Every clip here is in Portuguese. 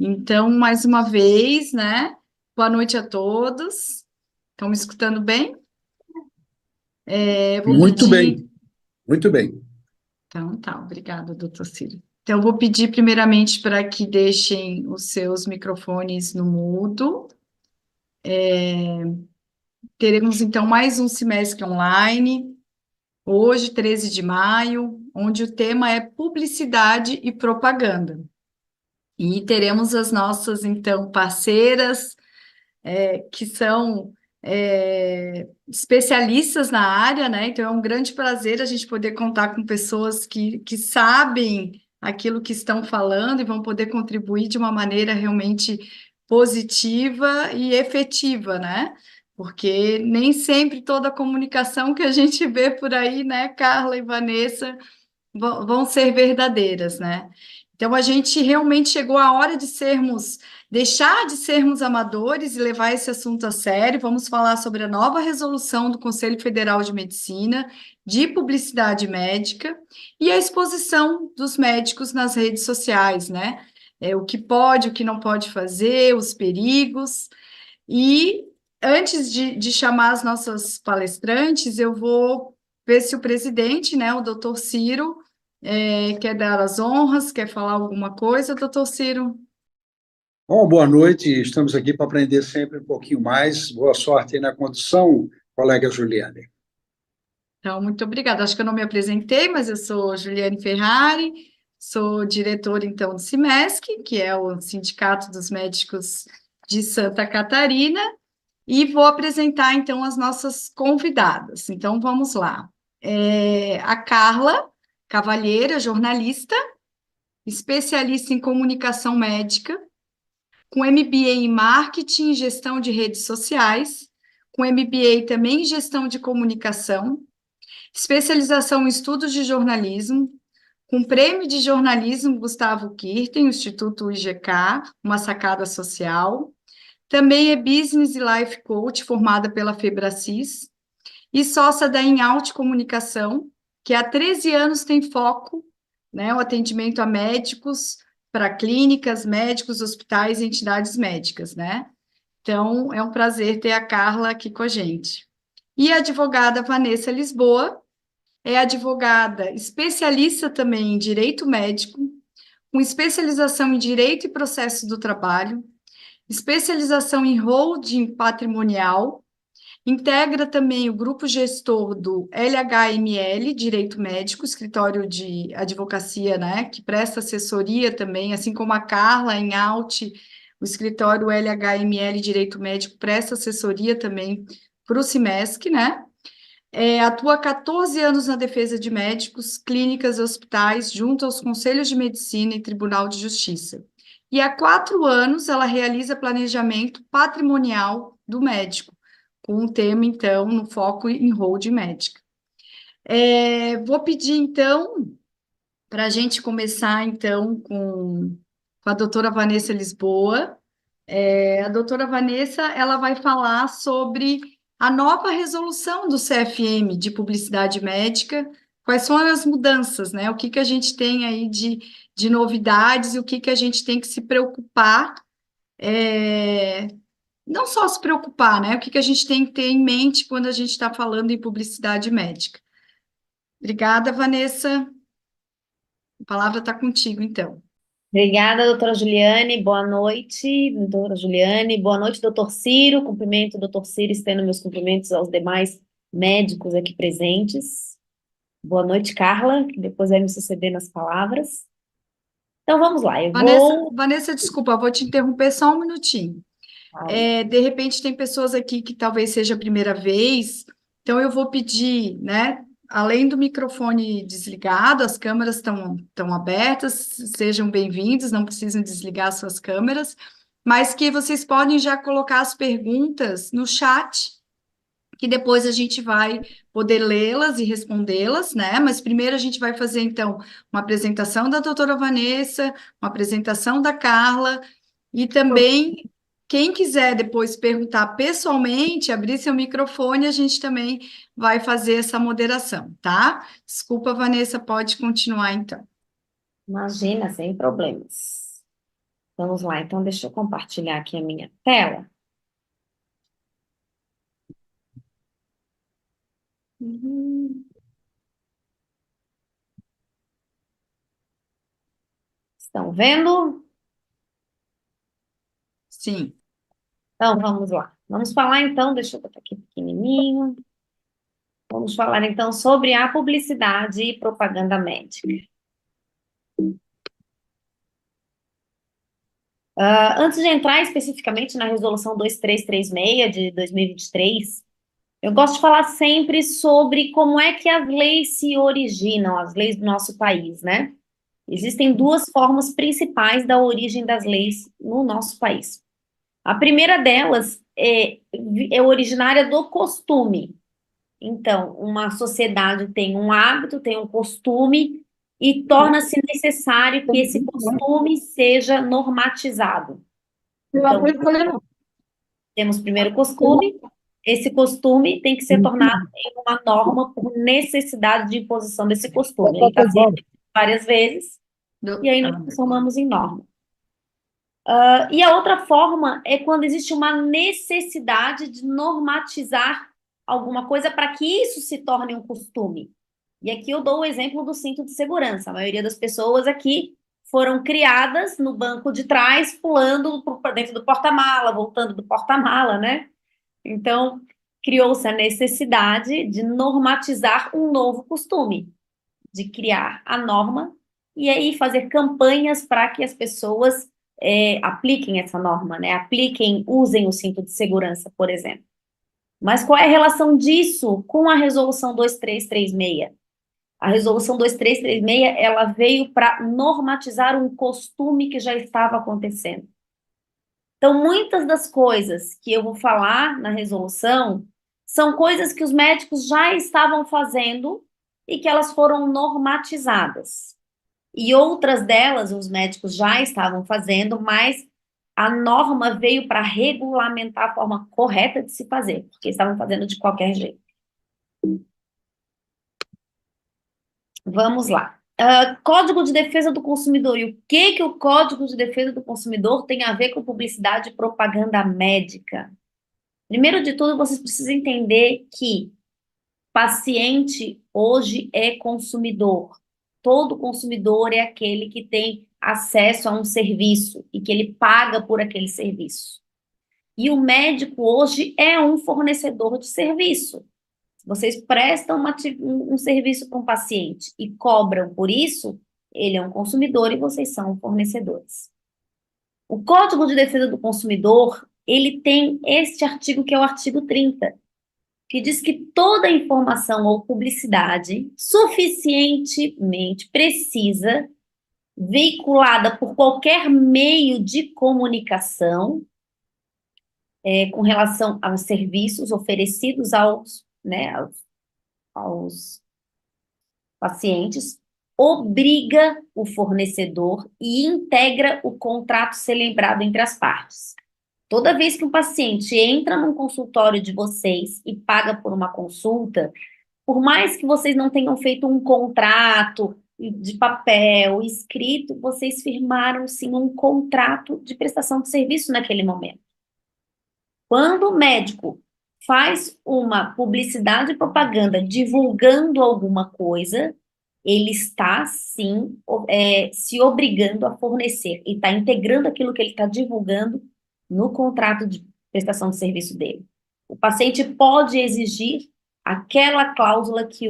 Então, mais uma vez, né? Boa noite a todos. Estão me escutando bem? Vou Muito pedir. bem, muito bem. Então, tá, obrigada, doutor Ciro. Então, eu vou pedir primeiramente para que deixem os seus microfones no mudo. Teremos, então, mais um semestre online, hoje, 13 de maio, onde o tema é publicidade e propaganda. E teremos as nossas, então, parceiras que são especialistas na área, né? Então é um grande prazer a gente poder contar com pessoas que sabem aquilo que estão falando e vão poder contribuir de uma maneira realmente positiva e efetiva, né? Porque nem sempre toda a comunicação que a gente vê por aí, né, Carla e Vanessa, vão ser verdadeiras, né? Então a gente realmente chegou à hora de deixar de sermos amadores e levar esse assunto a sério. Vamos falar sobre a nova resolução do Conselho Federal de Medicina de publicidade médica e a exposição dos médicos nas redes sociais, né? O que pode, o que não pode fazer, os perigos. E antes de chamar as nossas palestrantes, eu vou ver se o presidente, né, o doutor Ciro, quer dar as honras, quer falar alguma coisa, doutor Ciro? Bom, boa noite, estamos aqui para aprender sempre um pouquinho mais. Boa sorte aí na condução, colega Juliane. Então, muito obrigada. Acho que eu não me apresentei, mas eu sou Juliane Ferrari, sou diretora, então, do CIMESC, que é o Sindicato dos Médicos de Santa Catarina, e vou apresentar, então, as nossas convidadas. Então, vamos lá. A Carla Cavalheira, jornalista, especialista em comunicação médica, com MBA em marketing e gestão de redes sociais, com MBA também em gestão de comunicação, especialização em estudos de jornalismo, com prêmio de jornalismo Gustavo Kirten, Instituto IGK, uma sacada social. Também é Business e Life Coach, formada pela Febracis, e sócia da Inaut Comunicação, que há 13 anos tem foco, né, o atendimento a médicos, para clínicas, médicos, hospitais e entidades médicas, né? Então, é um prazer ter a Carla aqui com a gente. E a advogada Vanessa Lisboa é advogada especialista também em direito médico, com especialização em direito e processo do trabalho, especialização em holding patrimonial. Integra também o grupo gestor do LHML, Direito Médico, escritório de advocacia, né, que presta assessoria também, assim como a Carla em Alt, o escritório LHML Direito Médico presta assessoria também para o CIMESC, né? Atua há 14 anos na defesa de médicos, clínicas e hospitais, junto aos conselhos de medicina e Tribunal de Justiça. E há 4 anos ela realiza planejamento patrimonial do médico, com um tema, então, no foco em holding médica. Vou pedir, então, para a gente começar, então, com a doutora Vanessa Lisboa. A doutora Vanessa, ela vai falar sobre a nova resolução do CFM de publicidade médica, quais são as mudanças, né? O que que a gente tem aí de novidades e o que que a gente tem que se preocupar, é, não só se preocupar, né? O que que a gente tem que ter em mente quando a gente está falando em publicidade médica. Obrigada, Vanessa. A palavra está contigo, então. Obrigada, doutora Juliane. Boa noite, doutora Juliane. Boa noite, doutor Ciro. Cumprimento o doutor Ciro, estendo meus cumprimentos aos demais médicos aqui presentes. Boa noite, Carla, que depois vai me suceder nas palavras. Então vamos lá, eu Vanessa, vou. Vanessa, desculpa, vou te interromper só um minutinho. De repente, tem pessoas aqui que talvez seja a primeira vez, então eu vou pedir, né? Além do microfone desligado, as câmeras estão abertas, sejam bem-vindos, não precisam desligar suas câmeras, mas que vocês podem já colocar as perguntas no chat, que depois a gente vai poder lê-las e respondê-las, né? Mas primeiro a gente vai fazer, então, uma apresentação da doutora Vanessa, uma apresentação da Carla, e também, quem quiser depois perguntar pessoalmente, abrir seu microfone, a gente também vai fazer essa moderação, tá? Desculpa, Vanessa, pode continuar então. Imagina, sem problemas. Vamos lá, então deixa eu compartilhar aqui a minha tela. Uhum. Estão vendo? Sim, Então, vamos lá. Vamos falar então, deixa eu botar aqui pequenininho. Vamos falar então sobre a publicidade e propaganda médica. Antes de entrar especificamente na Resolução 2336 de 2023, eu gosto de falar sempre sobre como é que as leis se originam, as leis do nosso país, né? Existem duas formas principais da origem das leis no nosso país. A primeira delas é originária do costume. Então, uma sociedade tem um hábito, tem um costume, e torna-se necessário que esse costume seja normatizado. Então, temos primeiro o costume, esse costume tem que ser tornado em uma norma por necessidade de imposição desse costume. Ele está sendo várias vezes, e aí nós transformamos em norma. E a outra forma é quando existe uma necessidade de normatizar alguma coisa para que isso se torne um costume. E aqui eu dou o exemplo do cinto de segurança. A maioria das pessoas aqui foram criadas no banco de trás, pulando para dentro do porta-mala, voltando do porta-mala, né? Então, criou-se a necessidade de normatizar um novo costume, de criar a norma e aí fazer campanhas para que as pessoas apliquem essa norma, né? Apliquem, usem o cinto de segurança, por exemplo. Mas qual é a relação disso com a Resolução 2336? A Resolução 2336, ela veio para normatizar um costume que já estava acontecendo. Então, muitas das coisas que eu vou falar na resolução são coisas que os médicos já estavam fazendo e que elas foram normatizadas. E outras delas os médicos já estavam fazendo, mas a norma veio para regulamentar a forma correta de se fazer, porque estavam fazendo de qualquer jeito. Vamos lá. Código de Defesa do Consumidor. E o que o Código de Defesa do Consumidor tem a ver com publicidade e propaganda médica? Primeiro de tudo, vocês precisam entender que paciente hoje é consumidor. Todo consumidor é aquele que tem acesso a um serviço e que ele paga por aquele serviço. E o médico hoje é um fornecedor de serviço. Se vocês prestam um serviço para um paciente e cobram por isso, ele é um consumidor e vocês são fornecedores. O Código de Defesa do Consumidor, ele tem este artigo que é o artigo 30, que diz que toda informação ou publicidade suficientemente precisa, veiculada por qualquer meio de comunicação, com relação aos serviços oferecidos aos pacientes, obriga o fornecedor e integra o contrato celebrado entre as partes. Toda vez que um paciente entra num consultório de vocês e paga por uma consulta, por mais que vocês não tenham feito um contrato de papel escrito, vocês firmaram sim um contrato de prestação de serviço naquele momento. Quando o médico faz uma publicidade e propaganda divulgando alguma coisa, ele está, sim, se obrigando a fornecer e está integrando aquilo que ele está divulgando no contrato de prestação de serviço dele. O paciente pode exigir aquela cláusula que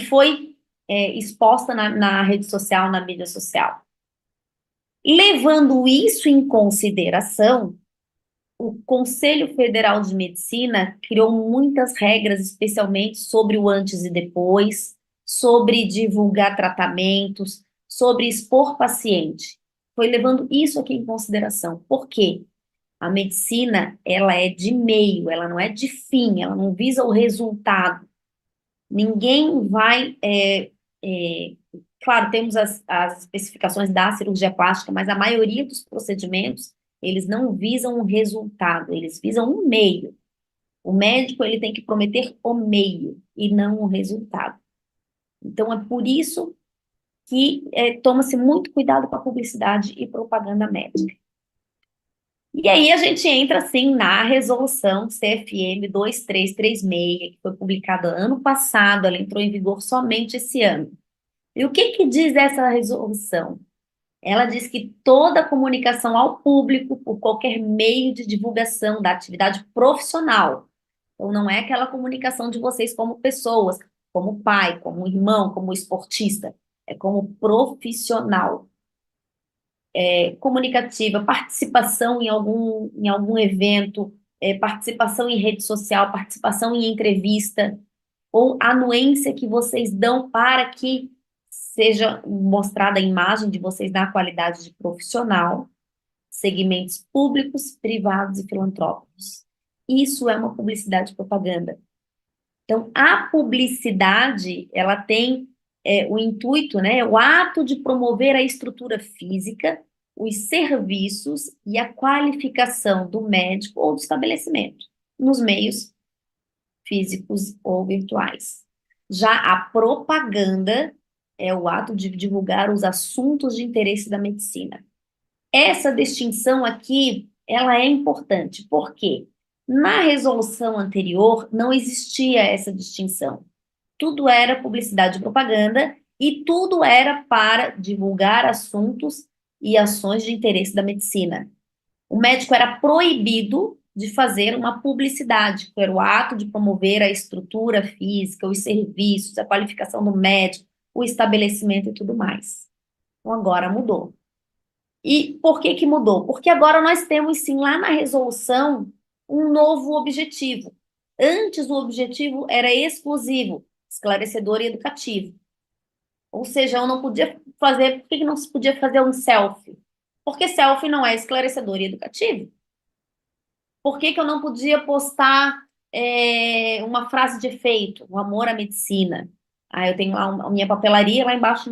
foi exposta na rede social, na mídia social. Levando isso em consideração, o Conselho Federal de Medicina criou muitas regras, especialmente sobre o antes e depois, sobre divulgar tratamentos, sobre expor paciente. Foi levando isso aqui em consideração. Por quê? A medicina, ela é de meio, ela não é de fim, ela não visa o resultado. Ninguém vai... claro, temos as especificações da cirurgia plástica, mas a maioria dos procedimentos, eles não visam um resultado, eles visam um meio. O médico, ele tem que prometer o meio e não o resultado. Então, é por isso que toma-se muito cuidado com a publicidade e propaganda médica. E aí a gente entra, assim, na resolução CFM 2336, que foi publicada ano passado, ela entrou em vigor somente esse ano. E o que diz essa resolução? Ela diz que toda comunicação ao público, por qualquer meio de divulgação da atividade profissional, então não é aquela comunicação de vocês como pessoas, como pai, como irmão, como esportista, é como profissional, comunicativa, participação em algum evento, participação em rede social, participação em entrevista, ou anuência que vocês dão para que seja mostrada a imagem de vocês na qualidade de profissional, segmentos públicos, privados e filantrópicos. Isso é uma publicidade e propaganda. Então, a publicidade, ela tem o intuito, né, o ato de promover a estrutura física, os serviços e a qualificação do médico ou do estabelecimento, nos meios físicos ou virtuais. Já a propaganda é o ato de divulgar os assuntos de interesse da medicina. Essa distinção aqui, ela é importante, porque na resolução anterior não existia essa distinção. Tudo era publicidade e propaganda e tudo era para divulgar assuntos e ações de interesse da medicina. O médico era proibido de fazer uma publicidade, que era o ato de promover a estrutura física, os serviços, a qualificação do médico, o estabelecimento e tudo mais. Então, agora mudou. E por que mudou? Porque agora nós temos, sim, lá na resolução, um novo objetivo. Antes, o objetivo era exclusivo, esclarecedor e educativo. Ou seja, eu não podia fazer... Por que não se podia fazer um selfie? Porque selfie não é esclarecedor e educativo. Por que eu não podia postar uma frase de efeito, o amor à medicina? Eu tenho lá a minha papelaria, lá embaixo,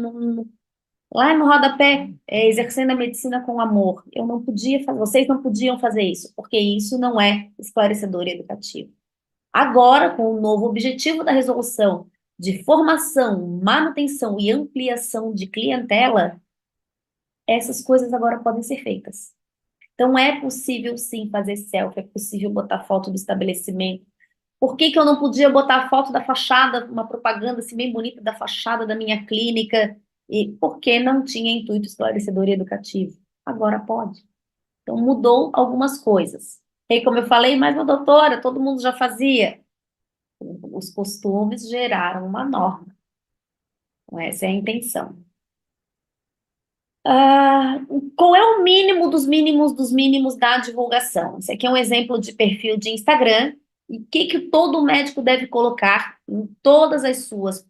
lá no rodapé, exercendo a medicina com amor. Eu não podia fazer, vocês não podiam fazer isso, porque isso não é esclarecedor e educativo. Agora, com o novo objetivo da resolução de formação, manutenção e ampliação de clientela, essas coisas agora podem ser feitas. Então, é possível, sim, fazer selfie, é possível botar foto do estabelecimento. Por que eu não podia botar a foto da fachada, uma propaganda assim, bem bonita da fachada da minha clínica? E porque não tinha intuito esclarecedor e educativo. Agora pode. Então, mudou algumas coisas. E como eu falei, mas, doutora, todo mundo já fazia. Os costumes geraram uma norma. Então, essa é a intenção. Qual é o mínimo dos mínimos da divulgação? Esse aqui é um exemplo de perfil de Instagram. E o que todo médico deve colocar em todas as suas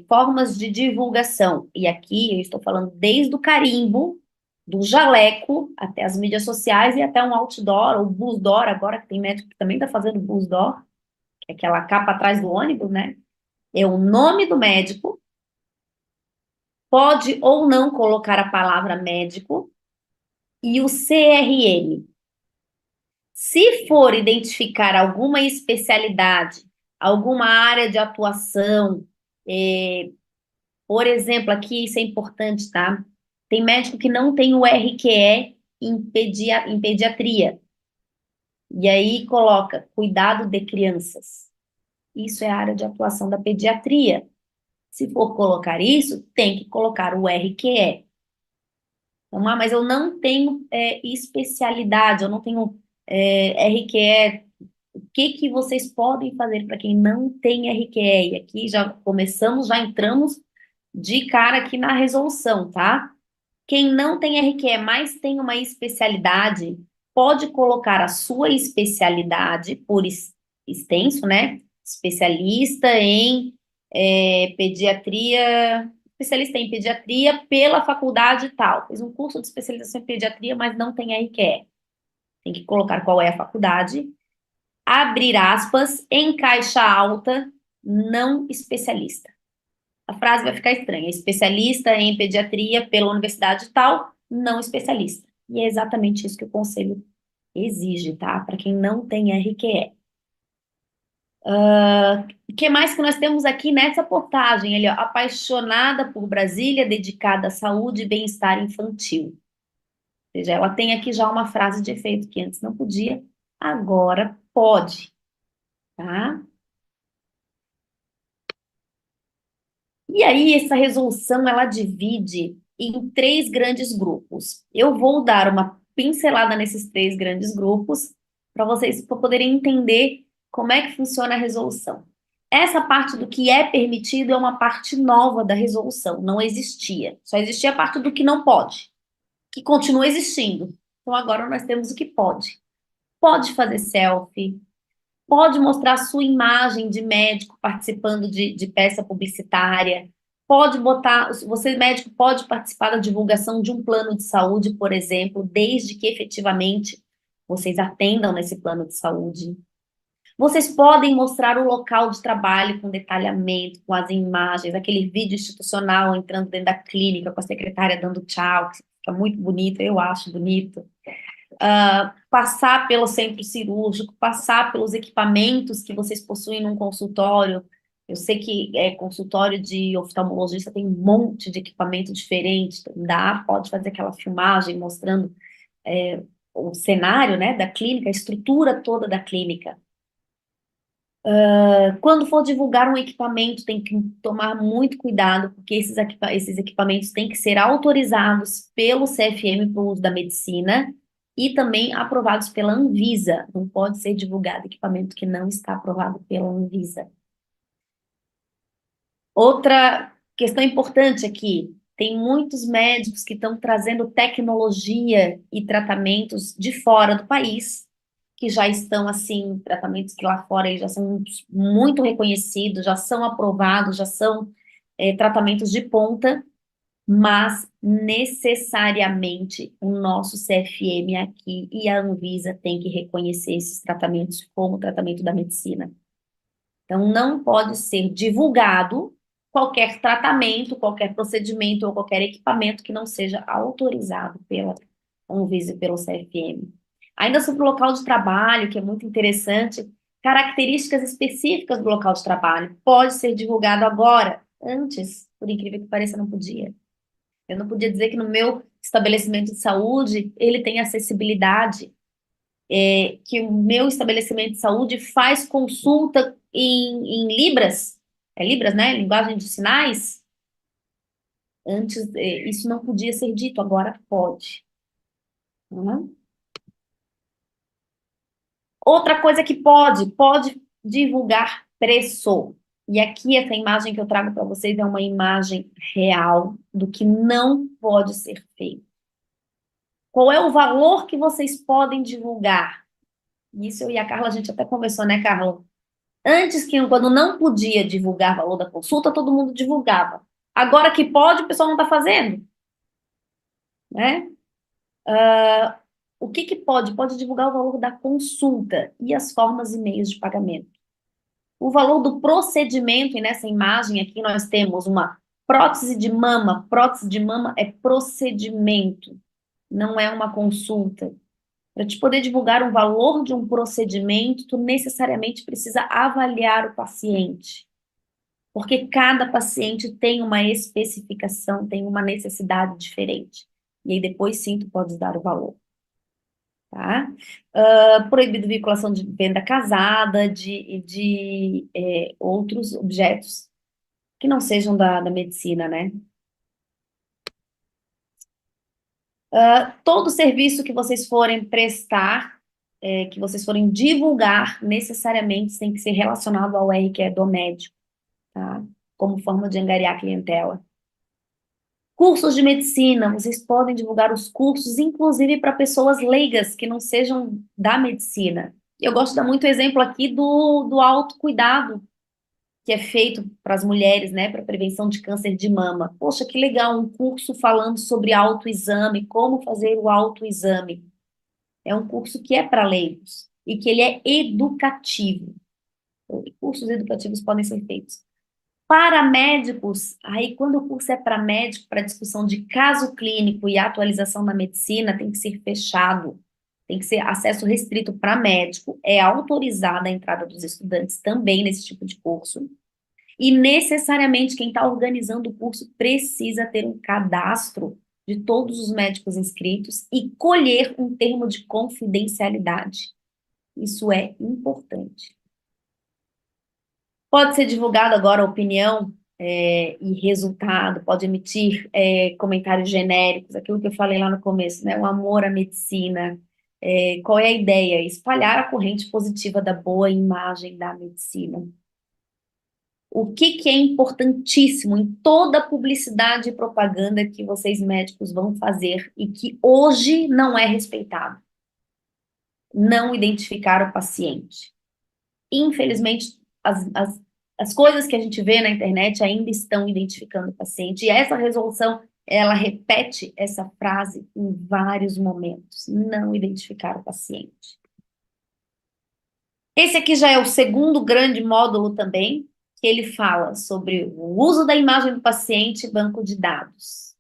formas de divulgação? E aqui eu estou falando desde o carimbo, do jaleco, até as mídias sociais e até um outdoor, ou busdoor, agora que tem médico que também está fazendo busdoor, que é aquela capa atrás do ônibus, né? É o nome do médico, pode ou não colocar a palavra médico e o CRM. Se for identificar alguma especialidade, alguma área de atuação, por exemplo, aqui isso é importante, tá? Tem médico que não tem o RQE em pediatria. E aí coloca cuidado de crianças. Isso é a área de atuação da pediatria. Se for colocar isso, tem que colocar o RQE. Então, mas eu não tenho especialidade, eu não tenho RQE. O que vocês podem fazer para quem não tem RQE? E aqui já entramos de cara aqui na resolução, tá? Quem não tem RQE, mas tem uma especialidade, pode colocar a sua especialidade por extenso, né? Especialista em pediatria, especialista em pediatria pela faculdade tal. Fez um curso de especialização em pediatria, mas não tem RQE. Tem que colocar qual é a faculdade. Abrir aspas, em caixa alta, não especialista. A frase vai ficar estranha. Especialista em pediatria pela universidade tal, não especialista. E é exatamente isso que o conselho exige, tá? Para quem não tem RQE. O que mais que nós temos aqui nessa portagem? Ele, ó, apaixonada por Brasília, dedicada à saúde e bem-estar infantil. Ou seja, ela tem aqui já uma frase de efeito que antes não podia, agora pode, tá? E aí, essa resolução, ela divide em três grandes grupos. Eu vou dar uma pincelada nesses três grandes grupos para vocês poderem entender como é que funciona a resolução. Essa parte do que é permitido é uma parte nova da resolução, não existia. Só existia a parte do que não pode, que continua existindo. Então, agora nós temos o que pode. Pode fazer selfie, pode mostrar sua imagem de médico participando de peça publicitária, pode botar, você médico pode participar da divulgação de um plano de saúde, por exemplo, desde que efetivamente vocês atendam nesse plano de saúde. Vocês podem mostrar o local de trabalho com detalhamento, com as imagens, aquele vídeo institucional entrando dentro da clínica com a secretária dando tchau, que fica muito bonito, eu acho bonito. Passar pelo centro cirúrgico, passar pelos equipamentos que vocês possuem num consultório. Eu sei que consultório de oftalmologista tem um monte de equipamento diferente, pode fazer aquela filmagem mostrando o cenário, né, da clínica, a estrutura toda da clínica. Quando for divulgar um equipamento, tem que tomar muito cuidado, porque esses equipamentos têm que ser autorizados pelo CFM para o uso da medicina e também aprovados pela Anvisa. Não pode ser divulgado equipamento que não está aprovado pela Anvisa. Outra questão importante aqui, tem muitos médicos que estão trazendo tecnologia e tratamentos de fora do país, que já estão, assim, tratamentos que lá fora eles já são muito reconhecidos, já são aprovados, já são tratamentos de ponta, mas necessariamente o nosso CFM aqui e a Anvisa tem que reconhecer esses tratamentos como tratamento da medicina. Então, não pode ser divulgado qualquer tratamento, qualquer procedimento ou qualquer equipamento que não seja autorizado pela Anvisa e pelo CFM. Ainda sobre o local de trabalho, que é muito interessante, características específicas do local de trabalho. Pode ser divulgado agora. Antes, por incrível que pareça, não podia. Eu não podia dizer que no meu estabelecimento de saúde ele tem acessibilidade, que o meu estabelecimento de saúde faz consulta em Libras. É Libras, né? Linguagem de sinais. Antes, isso não podia ser dito, agora pode. Uhum. Outra coisa que pode divulgar preço. E aqui, essa imagem que eu trago para vocês é uma imagem real do que não pode ser feito. Qual é o valor que vocês podem divulgar? Isso eu e a Carla, a gente até conversou, né, Carla? Antes, quando não podia divulgar valor da consulta, todo mundo divulgava. Agora que pode, o pessoal não está fazendo, né? O que pode? Pode divulgar o valor da consulta e as formas e meios de pagamento. O valor do procedimento, e nessa imagem aqui nós temos uma prótese de mama. Prótese de mama é procedimento, não é uma consulta. Para te poder divulgar o valor de um procedimento, tu necessariamente precisa avaliar o paciente. Porque cada paciente tem uma especificação, tem uma necessidade diferente. E aí depois sim tu podes dar o valor. Tá? Proibido vinculação de venda casada, de outros objetos que não sejam da medicina, né? Todo serviço que vocês forem prestar, que vocês forem divulgar, necessariamente tem que ser relacionado ao R, que é do médico, tá? Como forma de angariar clientela. Cursos de medicina, vocês podem divulgar os cursos, inclusive para pessoas leigas, que não sejam da medicina. Eu gosto de dar muito exemplo aqui do autocuidado, que é feito para as mulheres, né, para prevenção de câncer de mama. Poxa, que legal, um curso falando sobre autoexame, como fazer o autoexame. É um curso que é para leigos e que ele é educativo. Cursos educativos podem ser feitos. Para médicos, aí quando o curso é para médico, para discussão de caso clínico e atualização na medicina, tem que ser fechado. Tem que ser acesso restrito para médico, é autorizada a entrada dos estudantes também nesse tipo de curso, e necessariamente quem está organizando o curso precisa ter um cadastro de todos os médicos inscritos e colher um termo de confidencialidade. Isso é importante. Pode ser divulgado agora a opinião e resultado, pode emitir comentários genéricos, aquilo que eu falei lá no começo, né? O amor à medicina. Qual é a ideia? Espalhar a corrente positiva da boa imagem da medicina. O que é importantíssimo em toda publicidade e propaganda que vocês médicos vão fazer e que hoje não é respeitado? Não identificar o paciente. Infelizmente, as coisas que a gente vê na internet ainda estão identificando o paciente, e essa resolução, ela repete essa frase em vários momentos, não identificar o paciente. Esse aqui já é o segundo grande módulo também, que ele fala sobre o uso da imagem do paciente e banco de dados.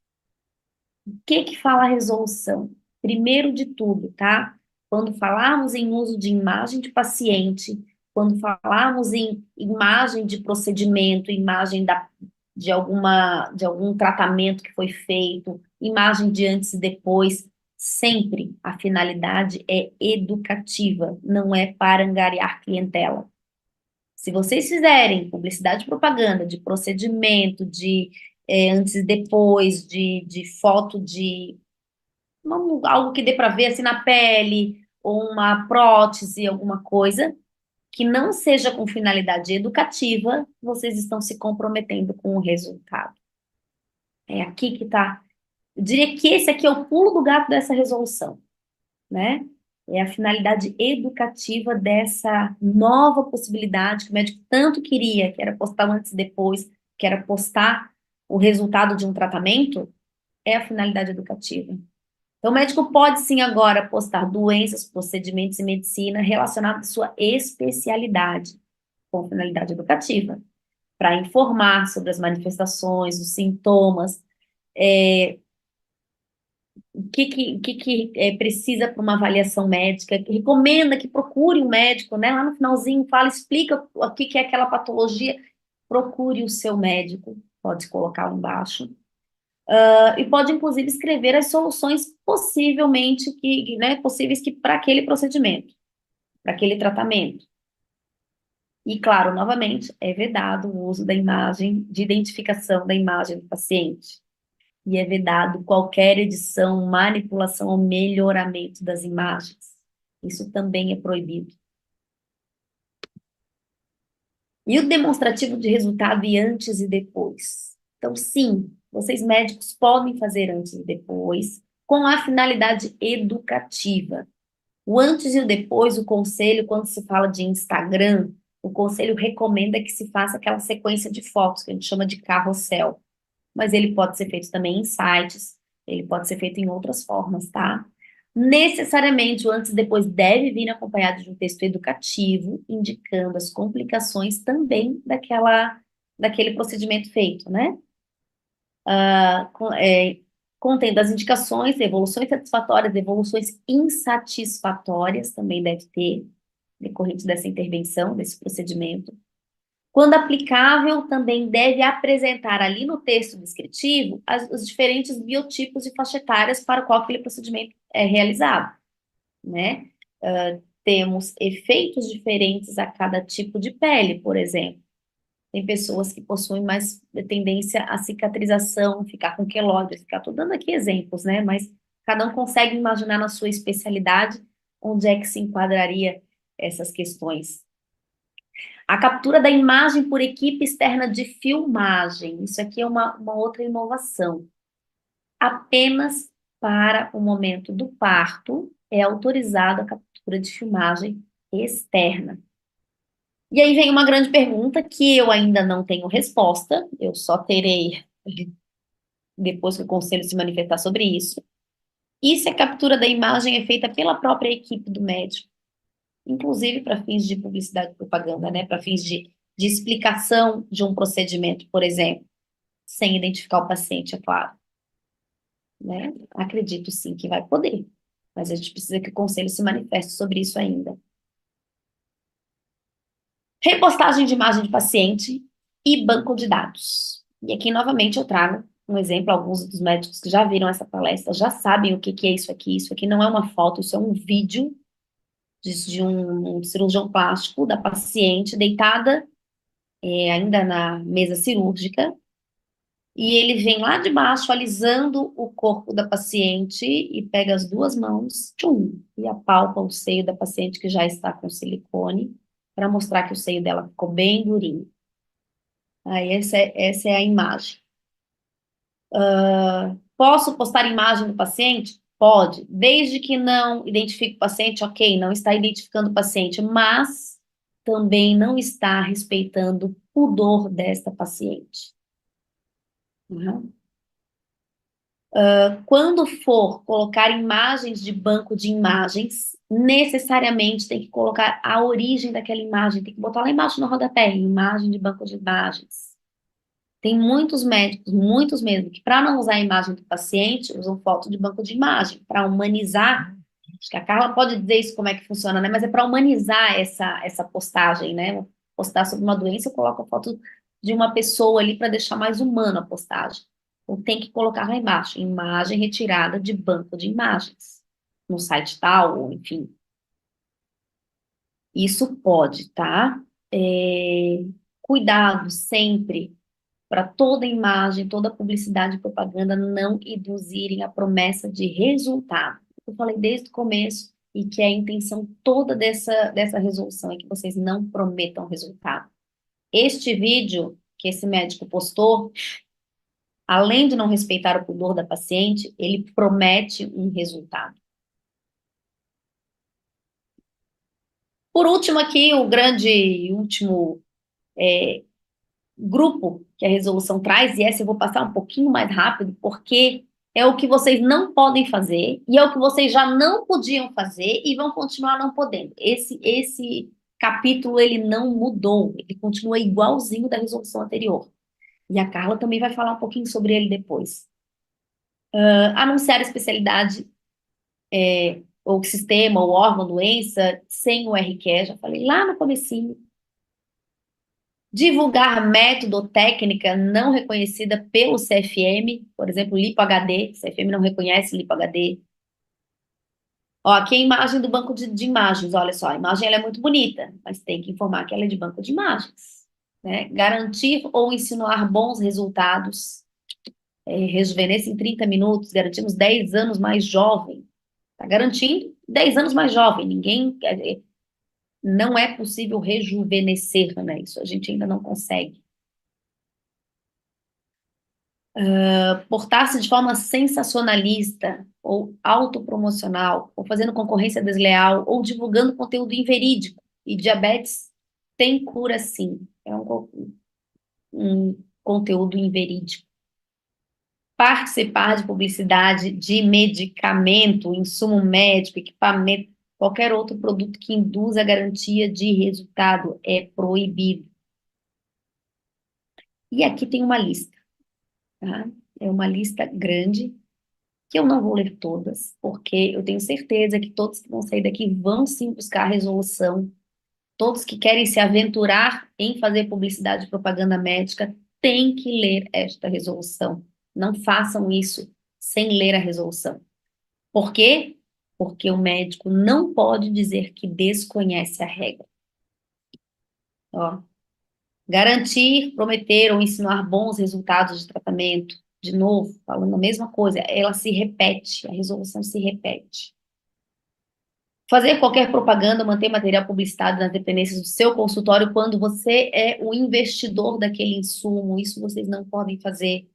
O que fala a resolução? Primeiro de tudo, tá? Quando falarmos em uso de imagem de paciente, quando falarmos em imagem de procedimento, imagem de algum tratamento que foi feito, imagem de antes e depois, sempre a finalidade é educativa, não é para angariar clientela. Se vocês fizerem publicidade e propaganda de procedimento, de antes e depois, de foto de algo que dê para ver assim na pele, ou uma prótese, alguma coisa, que não seja com finalidade educativa, vocês estão se comprometendo com o resultado. É aqui que está. Eu diria que esse aqui é o pulo do gato dessa resolução, né? É a finalidade educativa dessa nova possibilidade que o médico tanto queria, que era postar antes e depois, que era postar o resultado de um tratamento, é a finalidade educativa. Então, o médico pode sim agora postar doenças, procedimentos e medicina relacionados à sua especialidade, com finalidade educativa, para informar sobre as manifestações, os sintomas, o que precisa para uma avaliação médica, que recomenda que procure um médico, né? Lá no finalzinho fala, explica o que é aquela patologia, procure o seu médico, pode colocar lá embaixo. E pode, inclusive, escrever as soluções possivelmente possíveis para aquele procedimento, para aquele tratamento. E, claro, novamente, é vedado o uso da imagem, de identificação da imagem do paciente. E é vedado qualquer edição, manipulação ou melhoramento das imagens. Isso também é proibido. E o demonstrativo de resultado e antes e depois. Então, sim, vocês médicos podem fazer antes e depois, com a finalidade educativa. O antes e o depois, o conselho, quando se fala de Instagram, o conselho recomenda que se faça aquela sequência de fotos, que a gente chama de carrossel. Mas ele pode ser feito também em sites, ele pode ser feito em outras formas, tá? Necessariamente, o antes e depois deve vir acompanhado de um texto educativo, indicando as complicações também daquele procedimento feito, né? Contendo as indicações, evoluções satisfatórias, evoluções insatisfatórias, também deve ter, decorrentes dessa intervenção, desse procedimento. Quando aplicável, também deve apresentar ali no texto descritivo os diferentes biotipos e faixa etárias para o qual aquele procedimento é realizado, né? Temos efeitos diferentes a cada tipo de pele, por exemplo. Tem pessoas que possuem mais tendência à cicatrização, ficar com queloide, estou dando aqui exemplos, né? Mas cada um consegue imaginar na sua especialidade onde é que se enquadraria essas questões. A captura da imagem por equipe externa de filmagem. Isso aqui é uma outra inovação. Apenas para o momento do parto é autorizada a captura de filmagem externa. E aí vem uma grande pergunta que eu ainda não tenho resposta, eu só terei depois que o conselho se manifestar sobre isso. E se a captura da imagem é feita pela própria equipe do médico? Inclusive para fins de publicidade e propaganda, né? Para fins de explicação de um procedimento, por exemplo, sem identificar o paciente, é claro. Né? Acredito sim que vai poder. Mas a gente precisa que o conselho se manifeste sobre isso ainda. Repostagem de imagem de paciente e banco de dados. E aqui, novamente, eu trago um exemplo. Alguns dos médicos que já viram essa palestra já sabem o que que é isso aqui. Isso aqui não é uma foto, isso é um vídeo de um cirurgião plástico da paciente deitada ainda na mesa cirúrgica. E ele vem lá de baixo, alisando o corpo da paciente e pega as duas mãos, tchum, e apalpa o seio da paciente que já está com silicone, para mostrar que o seio dela ficou bem durinho. Aí essa é a imagem. Posso postar imagem do paciente? Pode, desde que não identifique o paciente, ok, não está identificando o paciente, mas também não está respeitando o pudor desta paciente. Uhum. Quando for colocar imagens de banco de imagens, necessariamente tem que colocar a origem daquela imagem, tem que botar lá embaixo no rodapé, imagem de banco de imagens. Tem muitos médicos, muitos mesmo, que para não usar a imagem do paciente, usam foto de banco de imagem, para humanizar. Acho que a Carla pode dizer isso como é que funciona, né? Mas é para humanizar essa postagem, né? Vou postar sobre uma doença, eu coloco a foto de uma pessoa ali para deixar mais humana a postagem. Então tem que colocar lá embaixo, imagem retirada de banco de imagens, no site tal, ou enfim. Isso pode, tá? Cuidado sempre para toda imagem, toda publicidade e propaganda não induzirem a promessa de resultado. Eu falei desde o começo e que a intenção toda dessa resolução é que vocês não prometam resultado. Este vídeo que esse médico postou, além de não respeitar o pudor da paciente, ele promete um resultado. Por último aqui, o grande e último grupo que a resolução traz, e essa eu vou passar um pouquinho mais rápido, porque é o que vocês não podem fazer, e é o que vocês já não podiam fazer, e vão continuar não podendo. Esse capítulo, ele não mudou, ele continua igualzinho da resolução anterior. E a Carla também vai falar um pouquinho sobre ele depois. Anunciar a especialidade, ou sistema, ou órgão, doença, sem o RQ, já falei lá no comecinho. Divulgar método ou técnica não reconhecida pelo CFM, por exemplo, lipo-HD, CFM não reconhece lipo-HD. Ó, aqui é a imagem do banco de imagens, olha só, a imagem ela é muito bonita, mas tem que informar que ela é de banco de imagens, né? Garantir ou insinuar bons resultados, rejuvenesce em 30 minutos, garantimos 10 anos mais jovem, tá garantindo 10 anos mais jovem, não é possível rejuvenescer, né? Isso a gente ainda não consegue. Portar-se de forma sensacionalista ou autopromocional, ou fazendo concorrência desleal, ou divulgando conteúdo inverídico. E diabetes tem cura, sim. É um conteúdo inverídico. Participar de publicidade de medicamento, insumo médico, equipamento, qualquer outro produto que induza a garantia de resultado é proibido. E aqui tem uma lista, tá? É uma lista grande, que eu não vou ler todas, porque eu tenho certeza que todos que vão sair daqui vão sim buscar a resolução. Todos que querem se aventurar em fazer publicidade e propaganda médica têm que ler esta resolução. Não façam isso sem ler a resolução. Por quê? Porque o médico não pode dizer que desconhece a regra. Ó, garantir, prometer ou ensinar bons resultados de tratamento. De novo, falando a mesma coisa, ela se repete, a resolução se repete. Fazer qualquer propaganda, manter material publicitário nas dependências do seu consultório quando você é o investidor daquele insumo, isso vocês não podem fazer.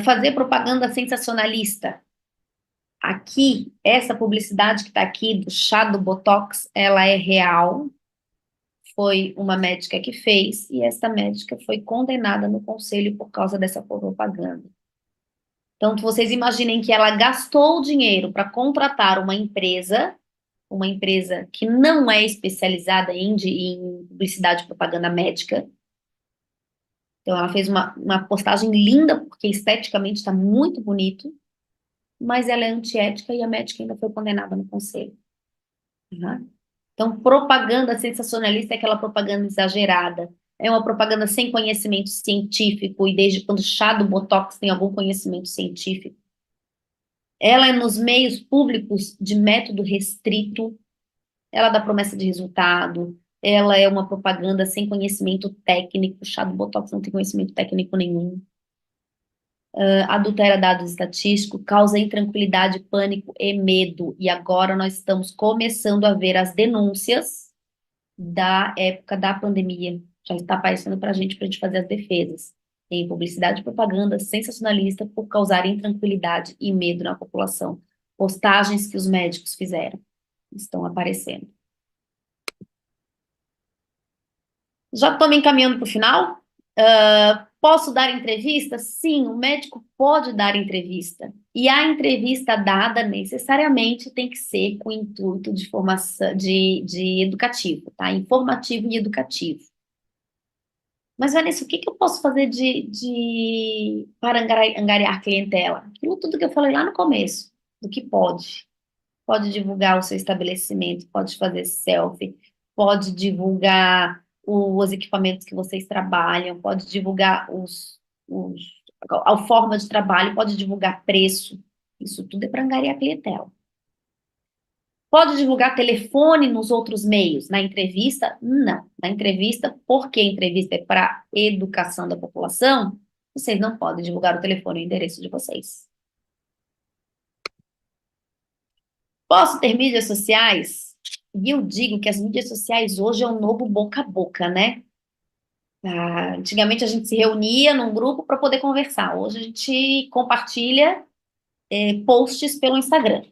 Fazer propaganda sensacionalista. Aqui, essa publicidade que está aqui do chá do Botox, ela é real. Foi uma médica que fez, e essa médica foi condenada no conselho por causa dessa propaganda. Então, vocês imaginem que ela gastou dinheiro para contratar uma empresa que não é especializada em publicidade e propaganda médica, Então, ela fez uma postagem linda, porque esteticamente está muito bonito, mas ela é antiética e a médica ainda foi condenada no conselho. Tá? Então, propaganda sensacionalista é aquela propaganda exagerada. É uma propaganda sem conhecimento científico, e desde quando o chá do Botox tem algum conhecimento científico. Ela é nos meios públicos de método restrito, ela dá promessa de resultado, ela é uma propaganda sem conhecimento técnico, o chá do Botox não tem conhecimento técnico nenhum. Adultera dados estatísticos, causa intranquilidade, pânico e medo. E agora nós estamos começando a ver as denúncias da época da pandemia. Já está aparecendo para a gente fazer as defesas. Tem publicidade e propaganda sensacionalista por causar intranquilidade e medo na população. Postagens que os médicos fizeram estão aparecendo. Já estou me encaminhando para o final. Posso dar entrevista? Sim, o médico pode dar entrevista. E a entrevista dada necessariamente tem que ser com o intuito de formação, de educativo, tá? Informativo e educativo. Mas, Vanessa, o que eu posso fazer para angariar clientela? Aquilo tudo que eu falei lá no começo, do que pode. Pode divulgar o seu estabelecimento, pode fazer selfie, pode divulgar os equipamentos que vocês trabalham, pode divulgar a forma de trabalho, pode divulgar preço. Isso tudo é para angariar clientela. Pode divulgar telefone nos outros meios? Na entrevista? Não. Na entrevista, porque a entrevista é para educação da população, vocês não podem divulgar o telefone e o endereço de vocês. Posso ter mídias sociais? E eu digo que as mídias sociais hoje é um novo boca a boca, né? Antigamente a gente se reunia num grupo para poder conversar. Hoje a gente compartilha posts pelo Instagram.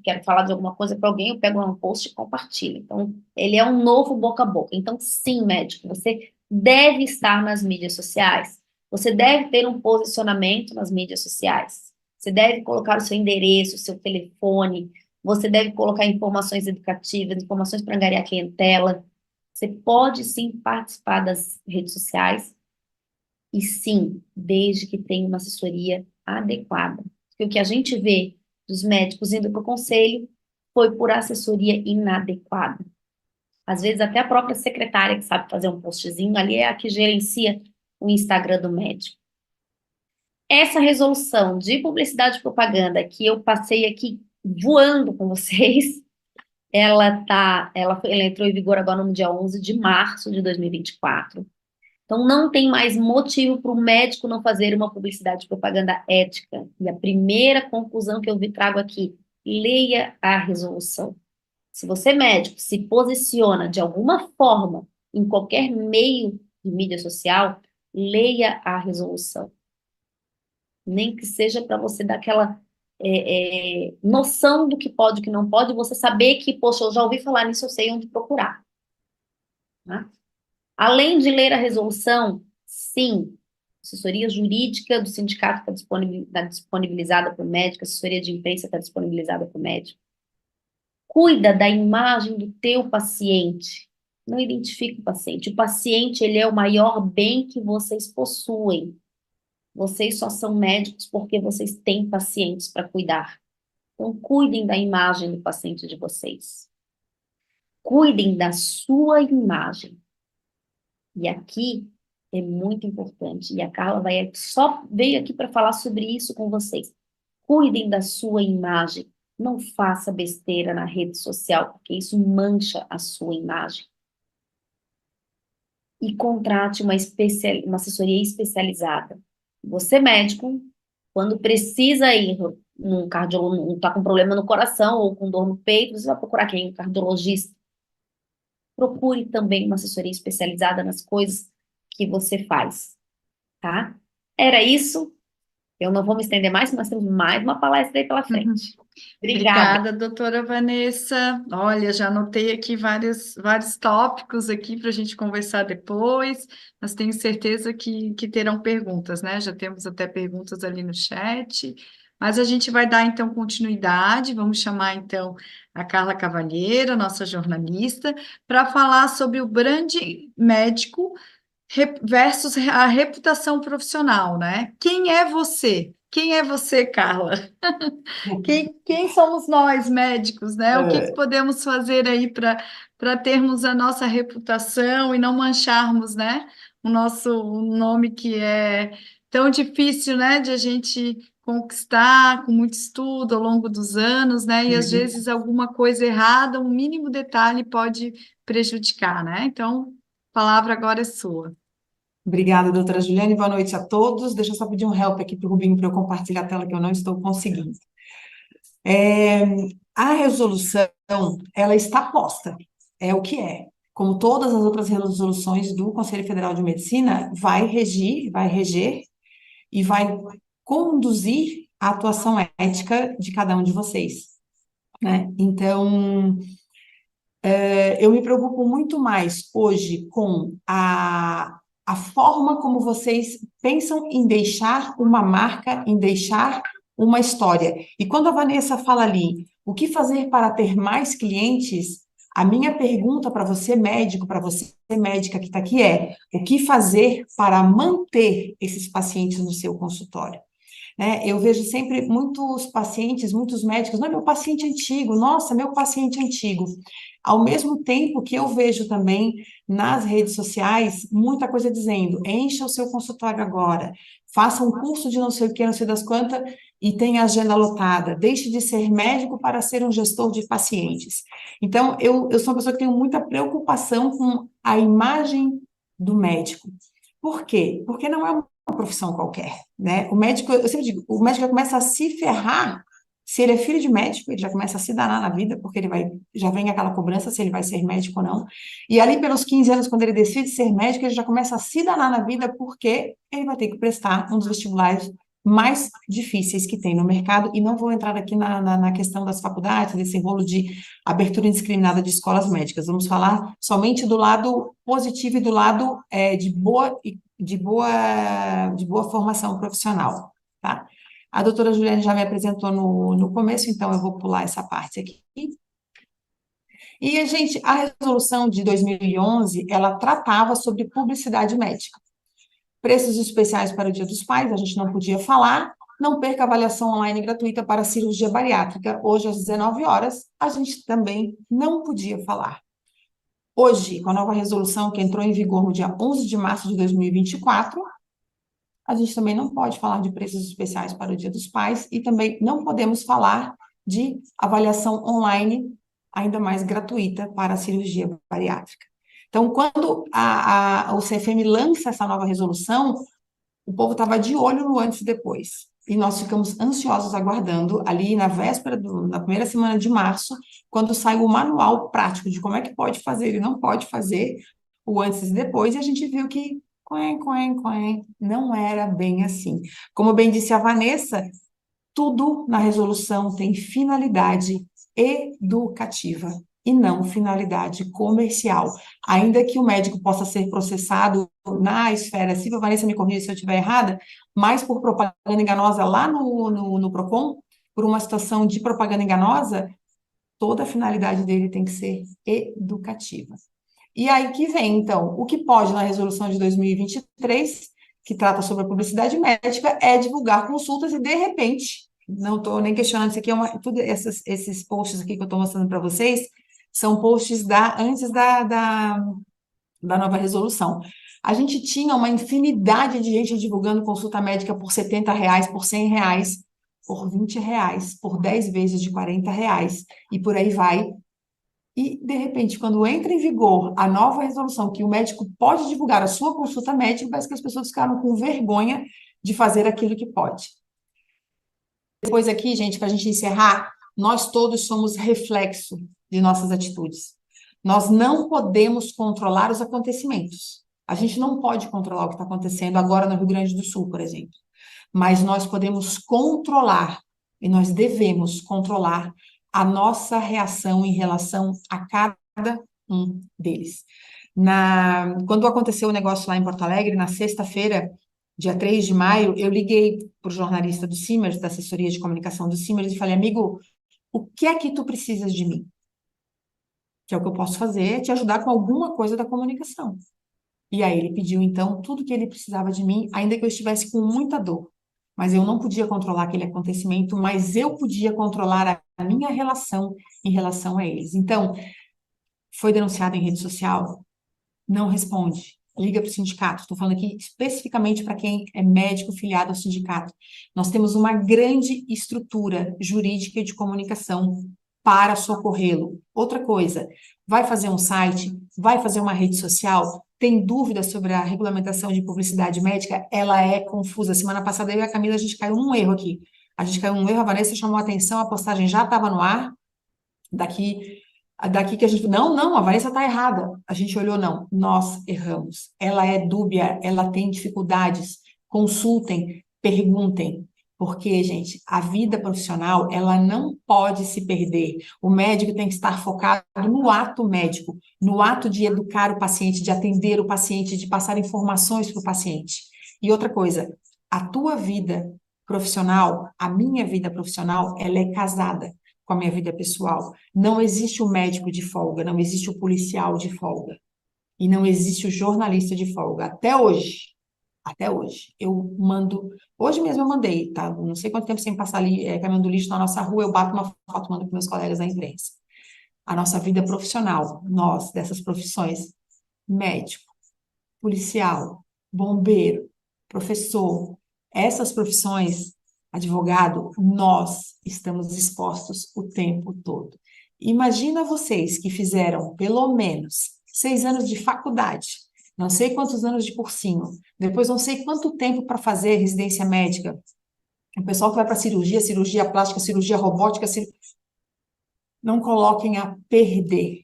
Quero falar de alguma coisa para alguém, eu pego um post e compartilho. Então, ele é um novo boca a boca. Então, sim, médico, você deve estar nas mídias sociais. Você deve ter um posicionamento nas mídias sociais. Você deve colocar o seu endereço, o seu telefone. Você deve colocar informações educativas, informações para angariar clientela. Você pode, sim, participar das redes sociais. E, sim, desde que tenha uma assessoria adequada. Porque o que a gente vê dos médicos indo para o conselho foi por assessoria inadequada. Às vezes, até a própria secretária que sabe fazer um postzinho ali é a que gerencia o Instagram do médico. Essa resolução de publicidade e propaganda que eu passei aqui voando com vocês, ela entrou em vigor agora no dia 11 de março de 2024. Então, não tem mais motivo para o médico não fazer uma publicidade e propaganda ética. E a primeira conclusão que eu trago aqui, leia a resolução. Se você, médico, se posiciona de alguma forma em qualquer meio de mídia social, leia a resolução. Nem que seja para você dar aquela noção do que pode e que não pode, você saber que, poxa, eu já ouvi falar nisso, eu sei onde procurar. Tá? Além de ler a resolução, sim, assessoria jurídica do sindicato está disponibilizada para o médico, assessoria de imprensa está disponibilizada para o médico. Cuida da imagem do teu paciente. Não identifica o paciente. O paciente, ele é o maior bem que vocês possuem. Vocês só são médicos porque vocês têm pacientes para cuidar. Então, cuidem da imagem do paciente de vocês. Cuidem da sua imagem. E aqui é muito importante. E a Carla só veio aqui para falar sobre isso com vocês. Cuidem da sua imagem. Não faça besteira na rede social, porque isso mancha a sua imagem. E contrate uma assessoria especializada. Você, médico, quando precisa ir num cardiologista, está com problema no coração ou com dor no peito, você vai procurar quem? Um cardiologista. Procure também uma assessoria especializada nas coisas que você faz, tá? Era isso. Eu não vou me estender mais, nós temos mais uma palestra aí pela frente. Obrigada. Obrigada, doutora Vanessa. Olha, já anotei aqui vários tópicos aqui para a gente conversar depois, mas tenho certeza que terão perguntas, né? Já temos até perguntas ali no chat, mas a gente vai dar, então, continuidade, vamos chamar, então, a Carla Cavalheiro, nossa jornalista, para falar sobre o brand médico versus a reputação profissional, né? Quem é você? Quem é você, Carla? Quem somos nós, médicos, né? O que que É, podemos fazer aí para termos a nossa reputação e não mancharmos, né? O nosso nome que é tão difícil, né? De a gente conquistar com muito estudo ao longo dos anos, né? E às uhum. vezes alguma coisa errada, um mínimo detalhe pode prejudicar, né? Então, a palavra agora é sua. Obrigada, doutora Juliane. Boa noite a todos. Deixa eu só pedir um help aqui para o Rubinho para eu compartilhar a tela que eu não estou conseguindo. É, a resolução, ela está posta, é o que é. Como todas as outras resoluções do Conselho Federal de Medicina, vai reger e vai conduzir a atuação ética de cada um de vocês, né? Então, eu me preocupo muito mais hoje com a forma como vocês pensam em deixar uma marca, em deixar uma história. E quando a Vanessa fala ali, o que fazer para ter mais clientes? A minha pergunta para você, médico, para você, médica que está aqui, é: o que fazer para manter esses pacientes no seu consultório? Né? Eu vejo sempre muitos pacientes, muitos médicos, não, meu paciente antigo, nossa, meu paciente antigo. Ao mesmo tempo que eu vejo também nas redes sociais muita coisa dizendo, encha o seu consultório agora, faça um curso de não sei o que, não sei das quantas, e tenha agenda lotada, deixe de ser médico para ser um gestor de pacientes. Então, eu sou uma pessoa que tenho muita preocupação com a imagem do médico. Por quê? Porque não é uma profissão qualquer, né? O médico, eu sempre digo, o médico já começa a se ferrar se ele é filho de médico, ele já começa a se danar na vida, porque ele vai, já vem aquela cobrança se ele vai ser médico ou não. E ali pelos 15 anos, quando ele decide ser médico, ele já começa a se danar na vida, porque ele vai ter que prestar um dos vestibulares mais difíceis que tem no mercado, e não vou entrar aqui na questão das faculdades, desse rolo de abertura indiscriminada de escolas médicas. Vamos falar somente do lado positivo e do lado de boa formação profissional, tá? A doutora Juliane já me apresentou no começo, então eu vou pular essa parte aqui. E, gente, a resolução de 2011, ela tratava sobre publicidade médica. Preços especiais para o Dia dos Pais, a gente não podia falar. Não perca a avaliação online gratuita para cirurgia bariátrica, hoje às 19 horas, a gente também não podia falar. Hoje, com a nova resolução que entrou em vigor no dia 11 de março de 2024, a gente também não pode falar de preços especiais para o Dia dos Pais e também não podemos falar de avaliação online, ainda mais gratuita, para a cirurgia bariátrica. Então, quando o CFM lança essa nova resolução, o povo estava de olho no antes e depois. E nós ficamos ansiosos aguardando, ali na véspera, na primeira semana de março, quando sai o manual prático de como é que pode fazer e não pode fazer o antes e depois, e a gente viu que não era bem assim. Como bem disse a Vanessa, tudo na resolução tem finalidade educativa e não finalidade comercial. Ainda que o médico possa ser processado na esfera civil, Vanessa me corrija se eu estiver errada, mas por propaganda enganosa lá no Procon, por uma situação de propaganda enganosa, toda a finalidade dele tem que ser educativa. E aí que vem, então, o que pode na resolução de 2023, que trata sobre a publicidade médica, é divulgar consultas e, de repente, não estou nem questionando, isso aqui tudo esses posts aqui que eu estou mostrando para vocês, são posts antes da nova resolução. A gente tinha uma infinidade de gente divulgando consulta médica por R$ 70, por R$ 100, por R$ 20, por 10 vezes de R$ 40, e por aí vai. E, de repente, quando entra em vigor a nova resolução, que o médico pode divulgar a sua consulta médica, parece que as pessoas ficaram com vergonha de fazer aquilo que pode. Depois aqui, gente, para a gente encerrar, nós todos somos reflexo de nossas atitudes. Nós não podemos controlar os acontecimentos. A gente não pode controlar o que está acontecendo agora no Rio Grande do Sul, por exemplo. Mas nós podemos controlar, e nós devemos controlar a nossa reação em relação a cada um deles. Quando aconteceu o negócio lá em Porto Alegre, na sexta-feira, dia 3 de maio, eu liguei para o jornalista do Simers, da assessoria de comunicação do Simers, e falei: amigo, o que é que tu precisas de mim? Que é o que eu posso fazer, é te ajudar com alguma coisa da comunicação. E aí ele pediu, então, tudo que ele precisava de mim, ainda que eu estivesse com muita dor. Mas eu não podia controlar aquele acontecimento, mas eu podia controlar a minha relação em relação a eles. Então, foi denunciado em rede social? Não responde. Liga para o sindicato. Estou falando aqui especificamente para quem é médico filiado ao sindicato. Nós temos uma grande estrutura jurídica e de comunicação para socorrê-lo. Outra coisa, vai fazer um site, vai fazer uma rede social, tem dúvidas sobre a regulamentação de publicidade médica? Ela é confusa. Semana passada eu e a Camila, a gente caiu num erro aqui. A gente caiu num erro, a Vanessa chamou a atenção, a postagem já estava no ar, daqui que a gente, não, a Vanessa está errada. A gente olhou, não, nós erramos. Ela é dúbia, ela tem dificuldades. Consultem, perguntem. Porque, gente, a vida profissional, ela não pode se perder. O médico tem que estar focado no ato médico, no ato de educar o paciente, de atender o paciente, de passar informações para o paciente. E outra coisa, a tua vida profissional, a minha vida profissional, ela é casada com a minha vida pessoal. Não existe o médico de folga, não existe o policial de folga. E não existe o jornalista de folga. Até hoje. Até hoje. Eu mando. Hoje mesmo eu mandei, tá? Não sei quanto tempo sem passar ali, caminhão do lixo na nossa rua, eu bato uma foto, mando para meus colegas da imprensa. A nossa vida profissional, nós, dessas profissões, médico, policial, bombeiro, professor, essas profissões, advogado, nós estamos expostos o tempo todo. Imagina vocês que fizeram pelo menos 6 anos de faculdade, não sei quantos anos de cursinho, depois não sei quanto tempo para fazer residência médica. O pessoal que vai para cirurgia plástica, cirurgia robótica, não coloquem a perder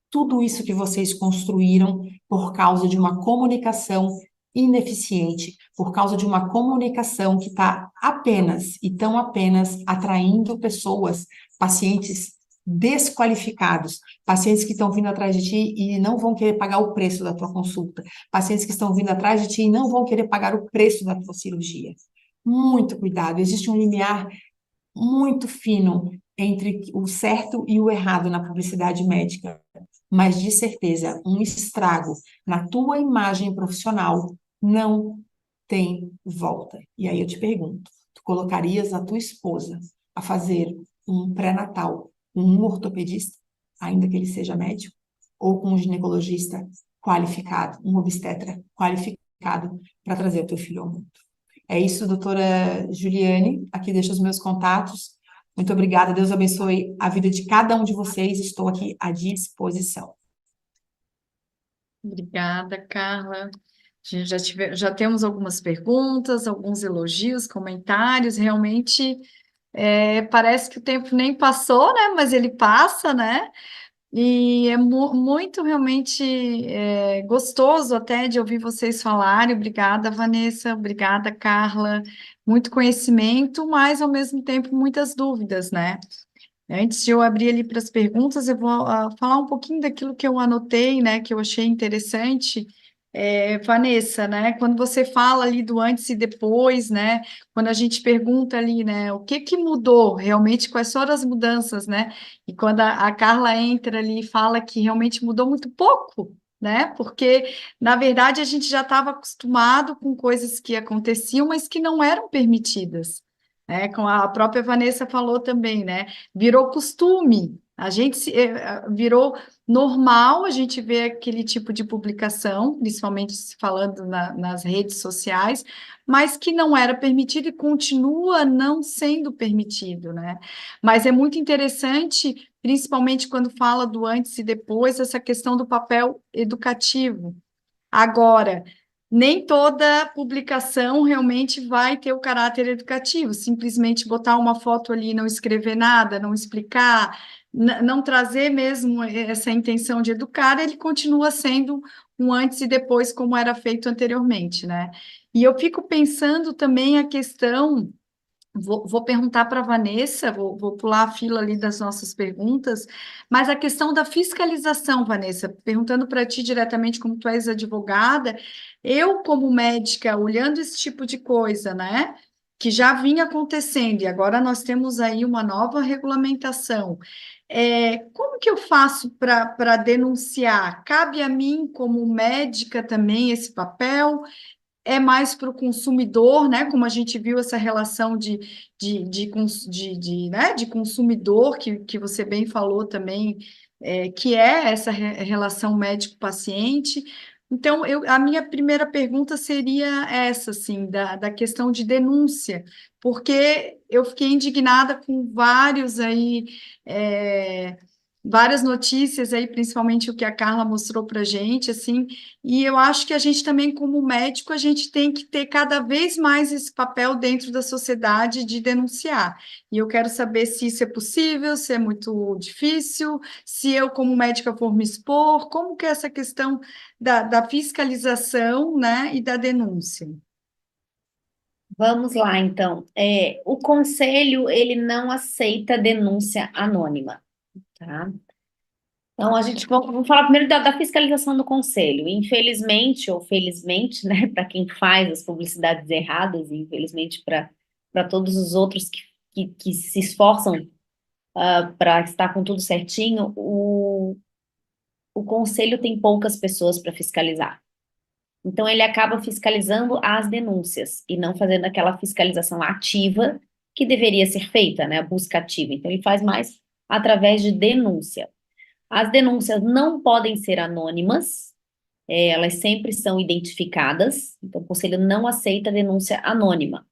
tudo isso que vocês construíram por causa de uma comunicação ineficiente, por causa de uma comunicação que está apenas e tão apenas atraindo pessoas, pacientes desqualificados, pacientes que estão vindo atrás de ti e não vão querer pagar o preço da tua consulta, pacientes que estão vindo atrás de ti e não vão querer pagar o preço da tua cirurgia. Muito cuidado, existe um limiar muito fino entre o certo e o errado na publicidade médica, mas de certeza, um estrago na tua imagem profissional não tem volta. E aí eu te pergunto, tu colocarias a tua esposa a fazer um pré-natal com um ortopedista, ainda que ele seja médico, ou com um ginecologista qualificado, um obstetra qualificado para trazer o teu filho ao mundo? É isso, doutora Juliane. Aqui deixo os meus contatos. Muito obrigada. Deus abençoe a vida de cada um de vocês. Estou aqui à disposição. Obrigada, Carla. Já temos algumas perguntas, alguns elogios, comentários. Realmente, parece que o tempo nem passou, né? Mas ele passa, né? E é muito realmente gostoso até de ouvir vocês falarem. Obrigada, Vanessa. Obrigada, Carla. Muito conhecimento, mas ao mesmo tempo muitas dúvidas, né? Antes de eu abrir ali para as perguntas, eu vou falar um pouquinho daquilo que eu anotei, né, que eu achei interessante. Vanessa, né, quando você fala ali do antes e depois, né, quando a gente pergunta ali, né, o que mudou realmente, quais foram as mudanças, né, e quando a Carla entra ali e fala que realmente mudou muito pouco, né, porque, na verdade, a gente já estava acostumado com coisas que aconteciam, mas que não eram permitidas. Como a própria Vanessa falou também, né? Virou costume, a gente virou normal a gente ver aquele tipo de publicação, principalmente se falando nas redes sociais, mas que não era permitido e continua não sendo permitido, né? Mas é muito interessante, principalmente quando fala do antes e depois, essa questão do papel educativo. Agora, nem toda publicação realmente vai ter o caráter educativo, simplesmente botar uma foto ali, não escrever nada, não explicar, não trazer mesmo essa intenção de educar, ele continua sendo um antes e depois, como era feito anteriormente, né? E eu fico pensando também a questão. Vou perguntar para a Vanessa, vou pular a fila ali das nossas perguntas, mas a questão da fiscalização, Vanessa, perguntando para ti diretamente, como tu és advogada, eu, como médica, olhando esse tipo de coisa, né, que já vinha acontecendo, e agora nós temos aí uma nova regulamentação, Como que eu faço para denunciar? Cabe a mim, como médica, também esse papel? É mais para o consumidor, né? Como a gente viu essa relação né? De consumidor, que você bem falou também, que é essa relação médico-paciente. Então, a minha primeira pergunta seria essa, assim, da questão de denúncia, porque eu fiquei indignada com é, várias notícias aí, principalmente o que a Carla mostrou para a gente, assim, e eu acho que a gente também, como médico, a gente tem que ter cada vez mais esse papel dentro da sociedade de denunciar. E eu quero saber se isso é possível, se é muito difícil, se eu, como médica, for me expor, como que é essa questão da fiscalização, né, e da denúncia. Vamos lá, então. O conselho, ele não aceita denúncia anônima, tá? Então, vamos falar primeiro da fiscalização do conselho. Infelizmente, ou felizmente, né, para quem faz as publicidades erradas, e infelizmente para todos os outros que se esforçam para estar com tudo certinho, o conselho tem poucas pessoas para fiscalizar. Então, ele acaba fiscalizando as denúncias e não fazendo aquela fiscalização ativa que deveria ser feita, né, a busca ativa. Então, ele faz mais através de denúncia. As denúncias não podem ser anônimas, elas sempre são identificadas, então o conselho não aceita denúncia anônima.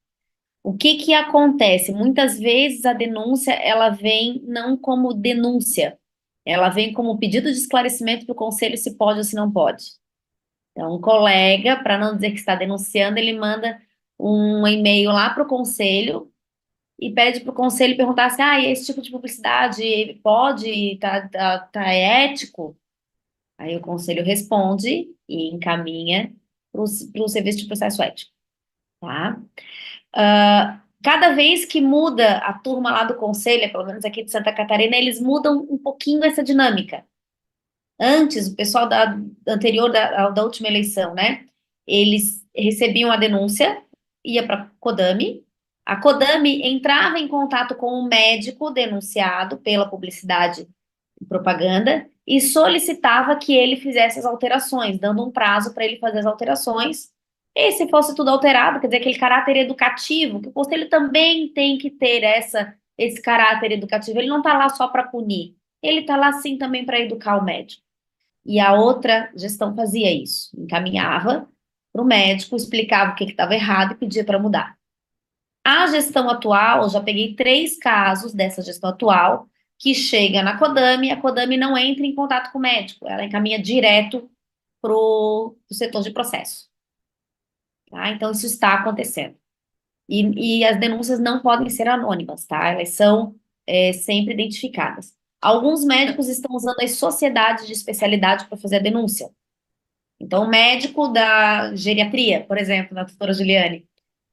O que que acontece? Muitas vezes a denúncia, ela vem não como denúncia, ela vem como pedido de esclarecimento para o conselho se pode ou se não pode. Então, um colega, para não dizer que está denunciando, ele manda um e-mail lá para o conselho e pede para o conselho perguntar se, esse tipo de publicidade pode, tá ético? Aí o conselho responde e encaminha para o serviço de processo ético, tá? Cada vez que muda a turma lá do conselho, pelo menos aqui de Santa Catarina, eles mudam um pouquinho essa dinâmica. Antes, o pessoal anterior da última eleição, né? Eles recebiam a denúncia, ia para a Codami, a Codami entrava em contato com o médico denunciado pela publicidade e propaganda e solicitava que ele fizesse as alterações, dando um prazo para ele fazer as alterações. E se fosse tudo alterado, quer dizer, aquele caráter educativo, que o conselho também tem que ter esse caráter educativo. Ele não está lá só para punir, ele está lá sim também para educar o médico. E a outra gestão fazia isso, encaminhava para o médico, explicava o que estava errado e pedia para mudar. A gestão atual, eu já peguei 3 casos dessa gestão atual, que chega na Codami, a Codami não entra em contato com o médico, ela encaminha direto para o setor de processo. Tá? Então, isso está acontecendo. E as denúncias não podem ser anônimas, tá? Elas são sempre identificadas. Alguns médicos estão usando as sociedades de especialidade para fazer a denúncia. Então, o médico da geriatria, por exemplo, da doutora Juliane,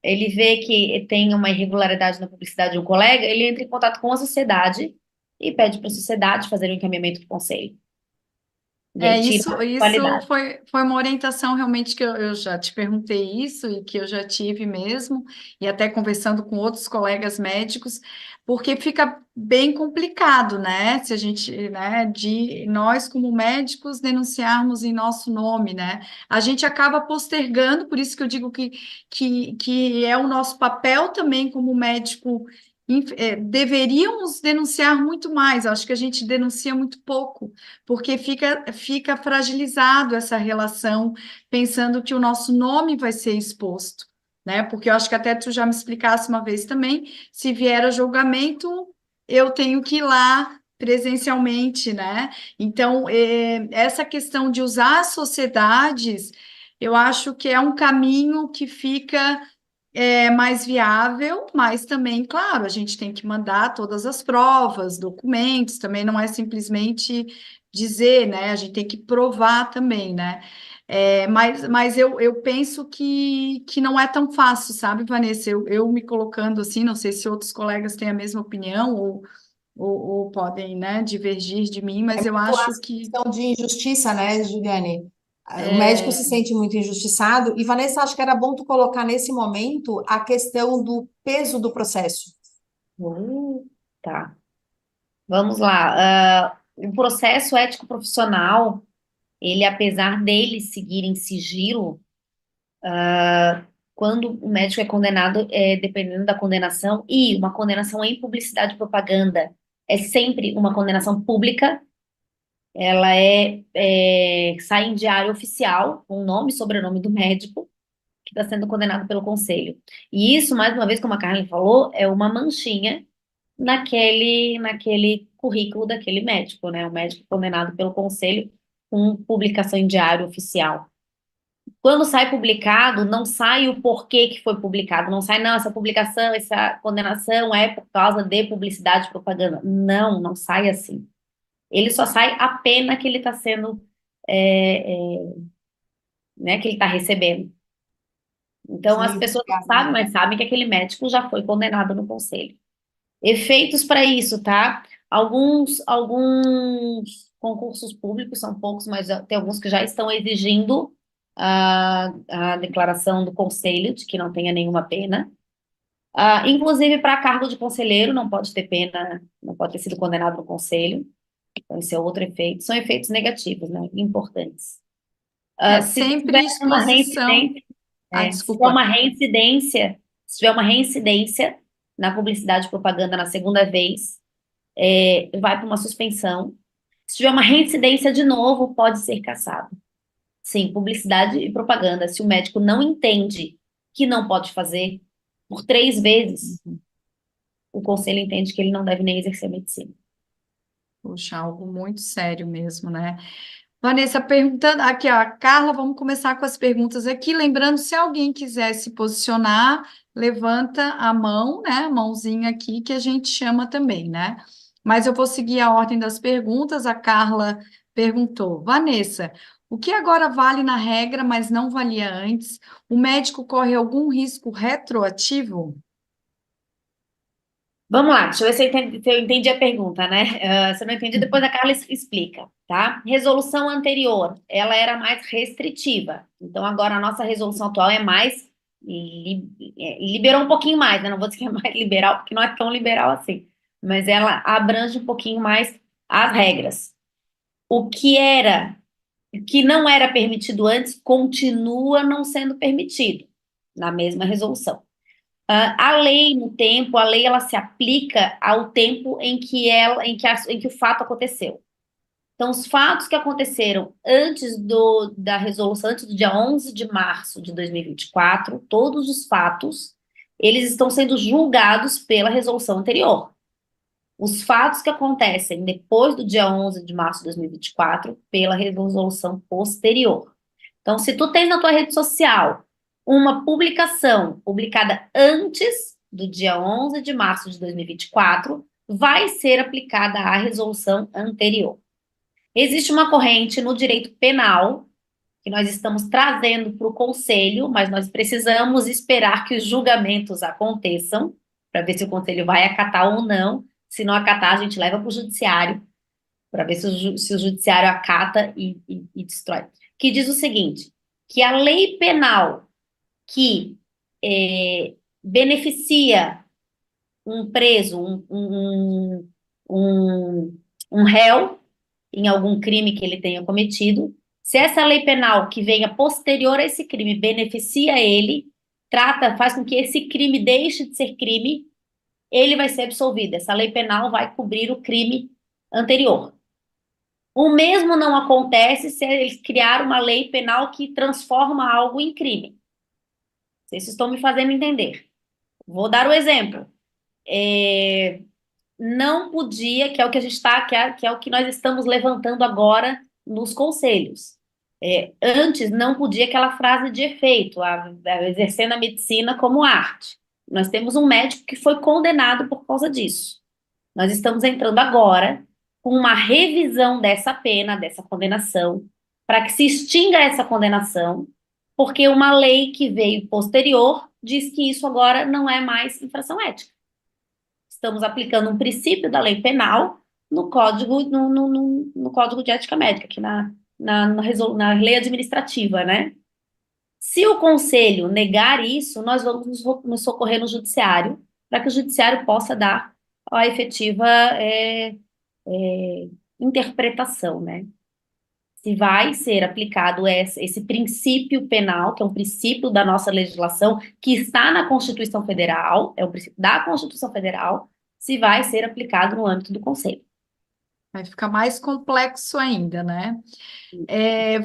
ele vê que tem uma irregularidade na publicidade de um colega, ele entra em contato com a sociedade e pede para a sociedade fazer o encaminhamento do conselho. E aí tira a Isso qualidade. foi uma orientação realmente que eu já te perguntei isso e que eu já tive mesmo, e até conversando com outros colegas médicos, porque fica bem complicado, né? Se a gente, né, de nós como médicos denunciarmos em nosso nome, né? A gente acaba postergando, por isso que eu digo que é o nosso papel também como médico. Deveríamos denunciar muito mais, eu acho que a gente denuncia muito pouco, porque fica fragilizado essa relação, pensando que o nosso nome vai ser exposto, né? Porque eu acho que até tu já me explicasse uma vez também, se vier a julgamento, eu tenho que ir lá presencialmente, né? Então, essa questão de usar as sociedades, eu acho que é um caminho que fica mais viável, mas também, claro, a gente tem que mandar todas as provas, documentos, também não é simplesmente dizer, né? A gente tem que provar também, né? Mas eu penso que não é tão fácil, sabe, Vanessa? Eu me colocando assim, não sei se outros colegas têm a mesma opinião ou podem, né, divergir de mim, mas eu Muito a acho que questão de injustiça, né, Juliane? O médico se sente muito injustiçado. E, Vanessa, acho que era bom tu colocar nesse momento a questão do peso do processo. Tá. Vamos lá. O processo ético profissional, ele, apesar dele seguir em sigilo, quando o médico é condenado, dependendo da condenação, e uma condenação em publicidade e propaganda é sempre uma condenação pública, ela sai em diário oficial, com o nome e sobrenome do médico, que está sendo condenado pelo conselho. E isso, mais uma vez, como a Carla falou, é uma manchinha naquele currículo daquele médico, né? O médico condenado pelo conselho com publicação em diário oficial. Quando sai publicado, não sai o porquê que foi publicado, não sai, não, essa publicação, essa condenação é por causa de publicidade e propaganda. Não, não sai assim. Ele só sai a pena que ele está sendo, né, que ele está recebendo. Então, as Sim, pessoas não sabem, mas sabem que aquele médico já foi condenado no conselho. Efeitos para isso, tá? Alguns concursos públicos, são poucos, mas tem alguns que já estão exigindo a declaração do conselho de que não tenha nenhuma pena. Inclusive para cargo de conselheiro, não pode ter pena, não pode ter sido condenado no conselho. Então, esse é outro efeito. São efeitos negativos, né? Importantes. Se Sempre tiver uma exposição. reincidência, se tiver Desculpa. uma reincidência, se tiver uma reincidência na publicidade e propaganda na segunda vez, vai para uma suspensão. Se tiver uma reincidência de novo, pode ser cassado. Sim, publicidade e propaganda. Se o médico não entende que não pode fazer por 3 vezes, o conselho entende que ele não deve nem exercer medicina. Puxa, algo muito sério mesmo, né? Vanessa, perguntando aqui, ó, a Carla, vamos começar com as perguntas aqui. Lembrando, se alguém quiser se posicionar, levanta a mão, né? A mãozinha aqui que a gente chama também, né? Mas eu vou seguir a ordem das perguntas. A Carla perguntou: Vanessa, o que agora vale na regra, mas não valia antes? O médico corre algum risco retroativo? Vamos lá, deixa eu ver se eu entendi a pergunta, né? Se eu não entendi, depois a Carla explica, tá? Resolução anterior, ela era mais restritiva. Então, agora a nossa resolução atual é mais, liberou um pouquinho mais, né? Não vou dizer que é mais liberal, porque não é tão liberal assim. Mas ela abrange um pouquinho mais as regras. O que não era permitido antes, continua não sendo permitido, na mesma resolução. A lei, no tempo, a lei ela se aplica ao tempo em que o fato aconteceu. Então, os fatos que aconteceram antes da resolução, antes do dia 11 de março de 2024, todos os fatos, eles estão sendo julgados pela resolução anterior. Os fatos que acontecem depois do dia 11 de março de 2024, pela resolução posterior. Então, se tu tens na tua rede social uma publicação publicada antes do dia 11 de março de 2024, vai ser aplicada a resolução anterior. Existe uma corrente no direito penal que nós estamos trazendo para o conselho, mas nós precisamos esperar que os julgamentos aconteçam para ver se o conselho vai acatar ou não. Se não acatar, a gente leva para o judiciário para ver se o judiciário acata e destrói. Que diz o seguinte, que a lei penal que beneficia um preso, um réu, em algum crime que ele tenha cometido, se essa lei penal que venha posterior a esse crime beneficia ele, faz com que esse crime deixe de ser crime, ele vai ser absolvido. Essa lei penal vai cobrir o crime anterior. O mesmo não acontece se eles criarem uma lei penal que transforma algo em crime. Vocês estão me fazendo entender. Vou dar o exemplo. Não podia, que é o que a gente está, que é o que nós estamos levantando agora nos conselhos. Antes não podia aquela frase de efeito, exercendo a medicina como arte. Nós temos um médico que foi condenado por causa disso. Nós estamos entrando agora com uma revisão dessa pena, dessa condenação, para que se extinga essa condenação, porque uma lei que veio posterior diz que isso agora não é mais infração ética. Estamos aplicando um princípio da lei penal no código, no código de ética médica, aqui na lei administrativa, né? Se o conselho negar isso, nós vamos nos socorrer no judiciário, para que o judiciário possa dar a efetiva interpretação, né? Se vai ser aplicado esse princípio penal, que é um princípio da nossa legislação, que está na Constituição Federal, é um princípio da Constituição Federal, se vai ser aplicado no âmbito do Conselho. Vai ficar mais complexo ainda, né?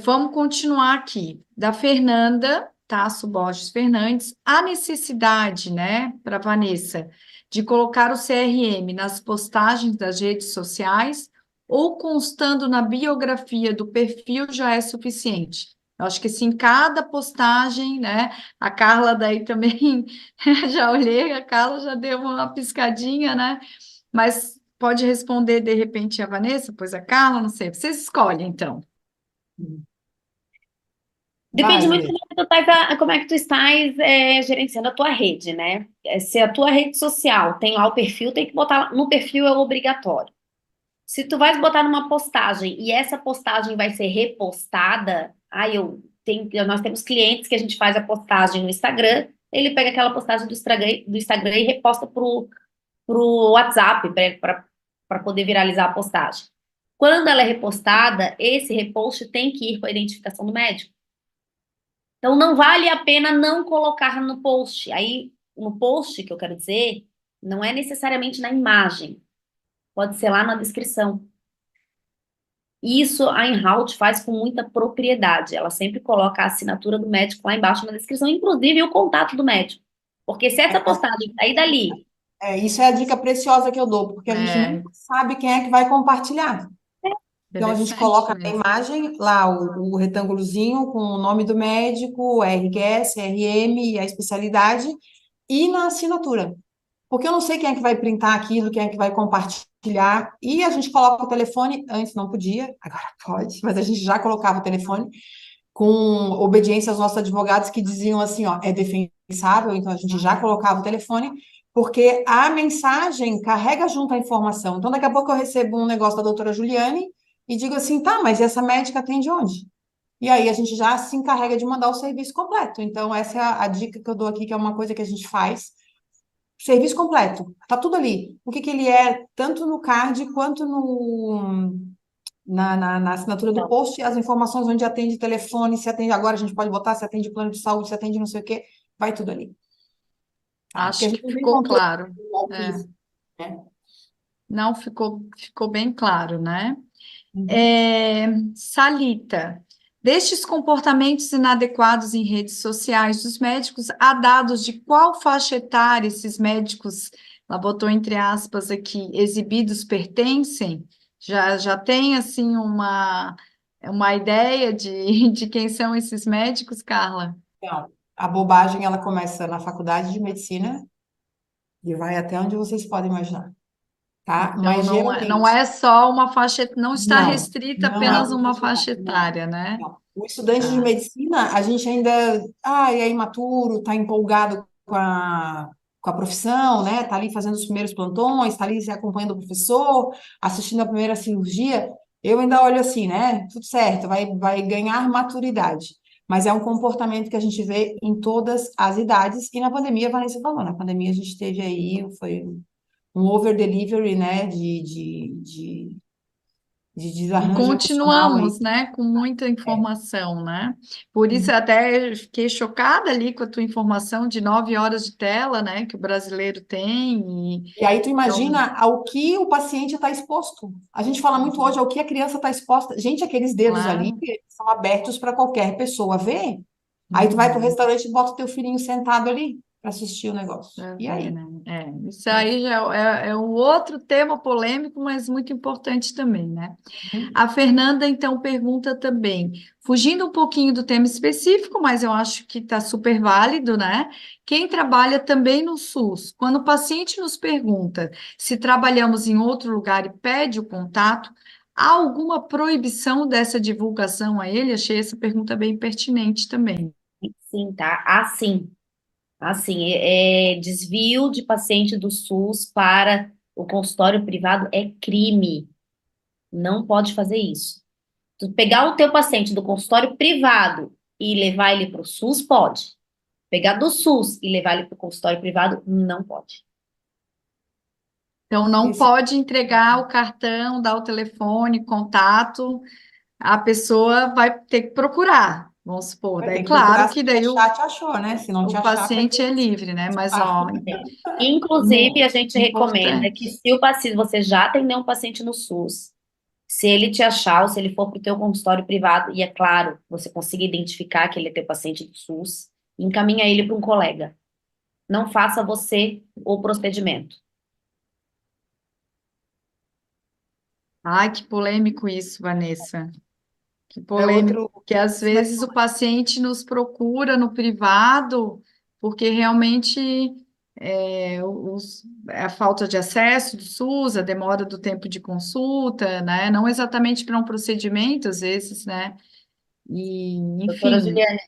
Vamos continuar aqui. Da Fernanda Tasso Borges Fernandes, a necessidade, né, para Vanessa, de colocar o CRM nas postagens das redes sociais ou constando na biografia do perfil já é suficiente. Eu acho que assim, cada postagem, né? A Carla daí também já olhei, a Carla já deu uma piscadinha, né? Mas pode responder de repente a Vanessa, pois a Carla, não sei. Vocês escolhem, então. Depende Vai, muito Juliana. como é que tu estás gerenciando a tua rede, né? Se a tua rede social tem lá o perfil, tem que botar no perfil é obrigatório. Se tu vais botar numa postagem e essa postagem vai ser repostada, nós temos clientes que a gente faz a postagem no Instagram, ele pega aquela postagem do Instagram e reposta pro WhatsApp para poder viralizar a postagem. Quando ela é repostada, esse repost tem que ir com a identificação do médico. Então, não vale a pena não colocar no post. Aí, no post, que eu quero dizer, não é necessariamente na imagem, pode ser lá na descrição. Isso a Enhout faz com muita propriedade. Ela sempre coloca a assinatura do médico lá embaixo na descrição, inclusive o contato do médico. Porque se essa postagem sair dali, Isso é a dica preciosa que eu dou, porque a gente É, nunca sabe quem é que vai compartilhar. Então, a gente interessante coloca na mesmo. imagem lá o retângulozinho com o nome do médico, o RQS, CRM e a especialidade, e na assinatura. Porque eu não sei quem é que vai printar aquilo, quem é que vai compartilhar. E a gente coloca o telefone, antes não podia, agora pode, mas a gente já colocava o telefone com obediência aos nossos advogados que diziam assim, ó, é defensável, então a gente já colocava o telefone, porque a mensagem carrega junto a informação. Então, daqui a pouco eu recebo um negócio da doutora Juliane e digo assim, tá, mas essa médica atende onde? E aí a gente já se encarrega de mandar o serviço completo. Então, essa é a dica que eu dou aqui, que é uma coisa que a gente faz. Serviço completo, tá tudo ali. O que que ele é, tanto no card quanto na assinatura do post, as informações onde atende telefone, se atende agora, a gente pode botar, se atende plano de saúde, se atende não sei o quê, vai tudo ali. Tá? Porque a Acho que gente não tem ficou controle claro. do É, alcance, né? não ficou bem claro, né? Uhum. Salita, destes comportamentos inadequados em redes sociais dos médicos, há dados de qual faixa etária esses médicos, ela botou entre aspas aqui, exibidos pertencem? Já tem, assim, uma ideia de quem são esses médicos, Carla? Então, a bobagem, ela começa na faculdade de medicina e vai até onde vocês podem imaginar, tá? Então, Mas não geralmente, é só uma faixa, não está não, restrita não é apenas a uma uma faixa faixa etária, não. etária, né? Não. O estudante de Tá. medicina, a gente ainda, é imaturo, está empolgado com a profissão, né? Está ali fazendo os primeiros plantões, está ali se acompanhando o professor, assistindo a primeira cirurgia. Eu ainda olho assim, né? Tudo certo, vai ganhar maturidade. Mas é um comportamento que a gente vê em todas as idades. E na pandemia, a Vanessa falou, na pandemia a gente teve aí, foi um over-delivery, né? De E desarranjo emocional aí. continuamos, né, com muita informação, né? Por isso eu até fiquei chocada ali com a tua informação de 9 horas de tela, né, que o brasileiro tem. E aí tu Então, imagina ao que o paciente está exposto. A gente fala muito hoje ao que a criança está exposta. Gente, aqueles dedos ali claro. são abertos para qualquer pessoa ver. Aí tu vai para o Uhum. restaurante e bota o teu filhinho sentado ali para assistir o negócio. Pra E ver, aí? né? Isso aí já é um outro tema polêmico, mas muito importante também, né? Uhum. A Fernanda, então, pergunta também, fugindo um pouquinho do tema específico, mas eu acho que está super válido, né? Quem trabalha também no SUS, quando o paciente nos pergunta se trabalhamos em outro lugar e pede o contato, há alguma proibição dessa divulgação a ele? Achei essa pergunta bem pertinente também. sim, tá? Assim, desvio de paciente do SUS para o consultório privado é crime. Não pode fazer isso. Tu pegar o teu paciente do consultório privado e levar ele para o SUS, pode. Pegar do SUS e levar ele para o consultório privado, não pode. Então, não Esse- pode entregar o cartão, dar o telefone, contato, a pessoa vai ter que procurar, vamos supor. Vai Daí, ter que procurar claro se que te daí achar, te achou, né? Se não te o achar, vai paciente ter é que livre, né? Mas, ó, Inclusive, a gente recomenda que importante. se o paciente, você já atendeu um paciente no SUS, se ele te achar ou se ele for para o teu consultório privado, e é claro, você consiga identificar que ele é teu paciente do SUS, encaminha ele para um colega. Não faça você o procedimento. Ai, que polêmico isso, Vanessa. Que é polêmico, outro. porque às vezes o paciente nos procura no privado, porque realmente é a falta de acesso do SUS, a demora do tempo de consulta, né? Não exatamente para um procedimento, às vezes, né? E, Doutora enfim, Juliane,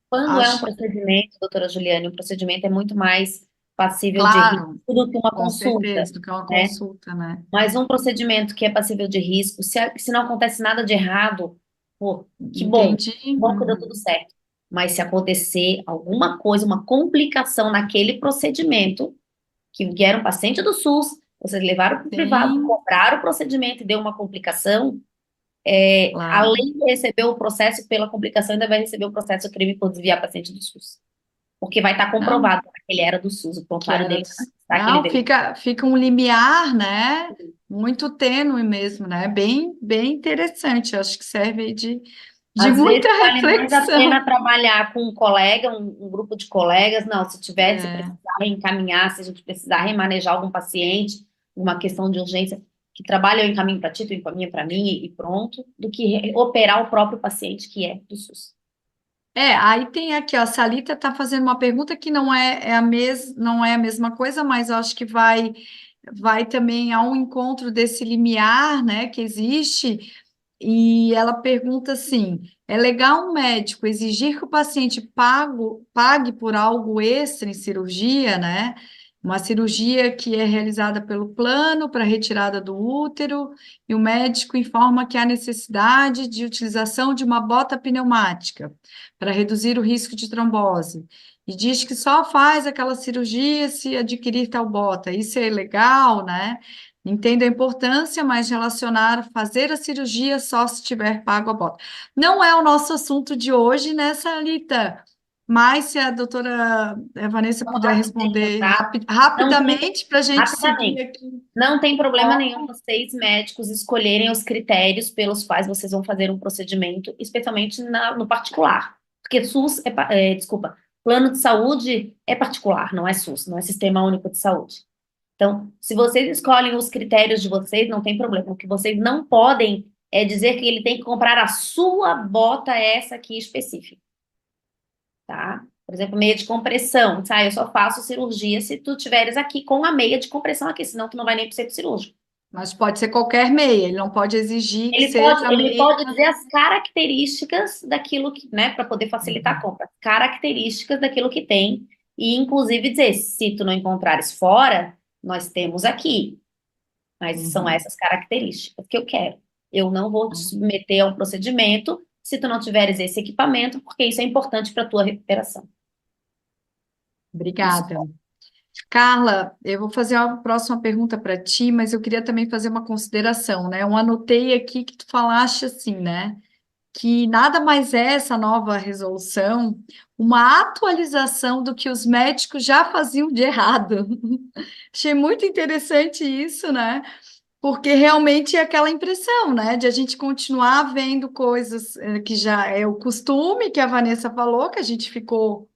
quando é um acho, procedimento, doutora Juliane, um procedimento é muito mais passível de risco claro, do que uma com consulta, certeza, do que é uma né? consulta, né? Mas um procedimento que é passível de risco, se não acontece nada de errado, pô, Entendi. que bom que deu tudo certo. Mas se acontecer alguma coisa, uma complicação naquele procedimento, que era um paciente do SUS, vocês levaram para o privado, Sim, cobraram o procedimento e deu uma complicação, claro. além de receber o processo pela complicação, ainda vai receber o processo crime por desviar paciente do SUS. Porque vai estar Não, comprovado que ele era do SUS, o que prontuário era dele dos... tá, que ele Não, veio. fica um limiar, né? Muito tênue mesmo, né? Bem interessante. Acho que serve de Às muita vezes vale mais a reflexão. pena trabalhar com um colega, um grupo de colegas. Não, se É, precisar reencaminhar, se a gente precisar remanejar algum paciente, uma questão de urgência, que trabalha eu encaminho para ti, tu encaminha para mim e pronto, do que operar o próprio paciente que é do SUS. aí tem aqui, ó, a Salita está fazendo uma pergunta que não é a mesma coisa, mas eu acho que vai também ao encontro desse limiar, né, que existe. E ela pergunta assim: é legal um médico exigir que o paciente pague por algo extra em cirurgia, né? Uma cirurgia que é realizada pelo plano para retirada do útero, e o médico informa que há necessidade de utilização de uma bota pneumática para reduzir o risco de trombose. E diz que só faz aquela cirurgia se adquirir tal bota. Isso é legal, né? Entendo a importância, mas relacionar fazer a cirurgia só se tiver pago a bota. Não é o nosso assunto de hoje, né, Salita? Mas se a doutora Vanessa puder Rapidinho, responder tá? Não tem, rapidamente para a gente seguir rapidamente. aqui. Não tem problema nenhum vocês, médicos, escolherem os critérios pelos quais vocês vão fazer um procedimento, especialmente no particular. Porque SUS desculpa, plano de saúde é particular, não é SUS, não é Sistema Único de Saúde. Então, se vocês escolhem os critérios de vocês, não tem problema. O que vocês não podem é dizer que ele tem que comprar a sua bota, essa aqui específica, tá? Por exemplo, meia de compressão. Tá? Eu só faço cirurgia se tu tiveres aqui com a meia de compressão aqui, senão tu não vai nem pro centro cirúrgico. Mas pode ser qualquer meia, ele não pode exigir que Ele seja pode, a ele meia. pode dizer as características daquilo que, né, para poder facilitar a compra. Características daquilo que tem. E, inclusive, dizer, se tu não encontrares fora, nós temos aqui. Mas são Uhum. essas características que eu quero. Eu não vou te submeter a um procedimento se tu não tiveres esse equipamento, porque isso é importante para a tua recuperação. Isso. Obrigada. Carla, eu vou fazer a próxima pergunta para ti, mas eu queria também fazer uma consideração, né? Eu anotei aqui que tu falaste assim, né? Que nada mais é essa nova resolução, uma atualização do que os médicos já faziam de errado. Achei muito interessante isso, né? Porque realmente é aquela impressão, né? De a gente continuar vendo coisas que já é o costume que a Vanessa falou, que a gente ficou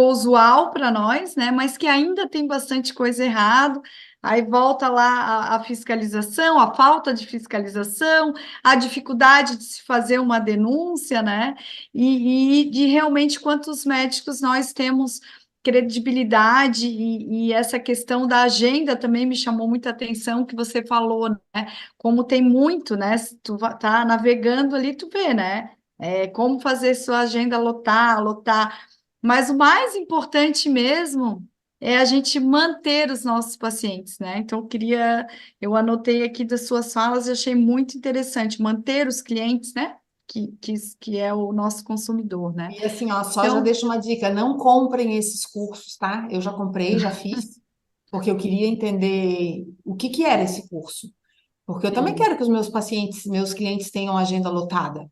usual para nós, né? Mas que ainda tem bastante coisa errada. Aí volta lá a fiscalização, a falta de fiscalização, a dificuldade de se fazer uma denúncia, né? E de realmente quantos médicos nós temos credibilidade e essa questão da agenda também me chamou muita atenção que você falou, né? Como tem muito, né? Se tu tá navegando ali, tu vê, né? Como fazer sua agenda lotar. Mas o mais importante mesmo é a gente manter os nossos pacientes, né? Então, eu anotei aqui das suas falas e achei muito interessante manter os clientes, né? Que é o nosso consumidor, né? E assim, ó, só já Então, deixo uma dica, não comprem esses cursos, tá? Eu já comprei, já fiz. porque eu queria entender o que que era esse curso. Porque eu também Sim. quero que os meus pacientes, meus clientes tenham agenda lotada,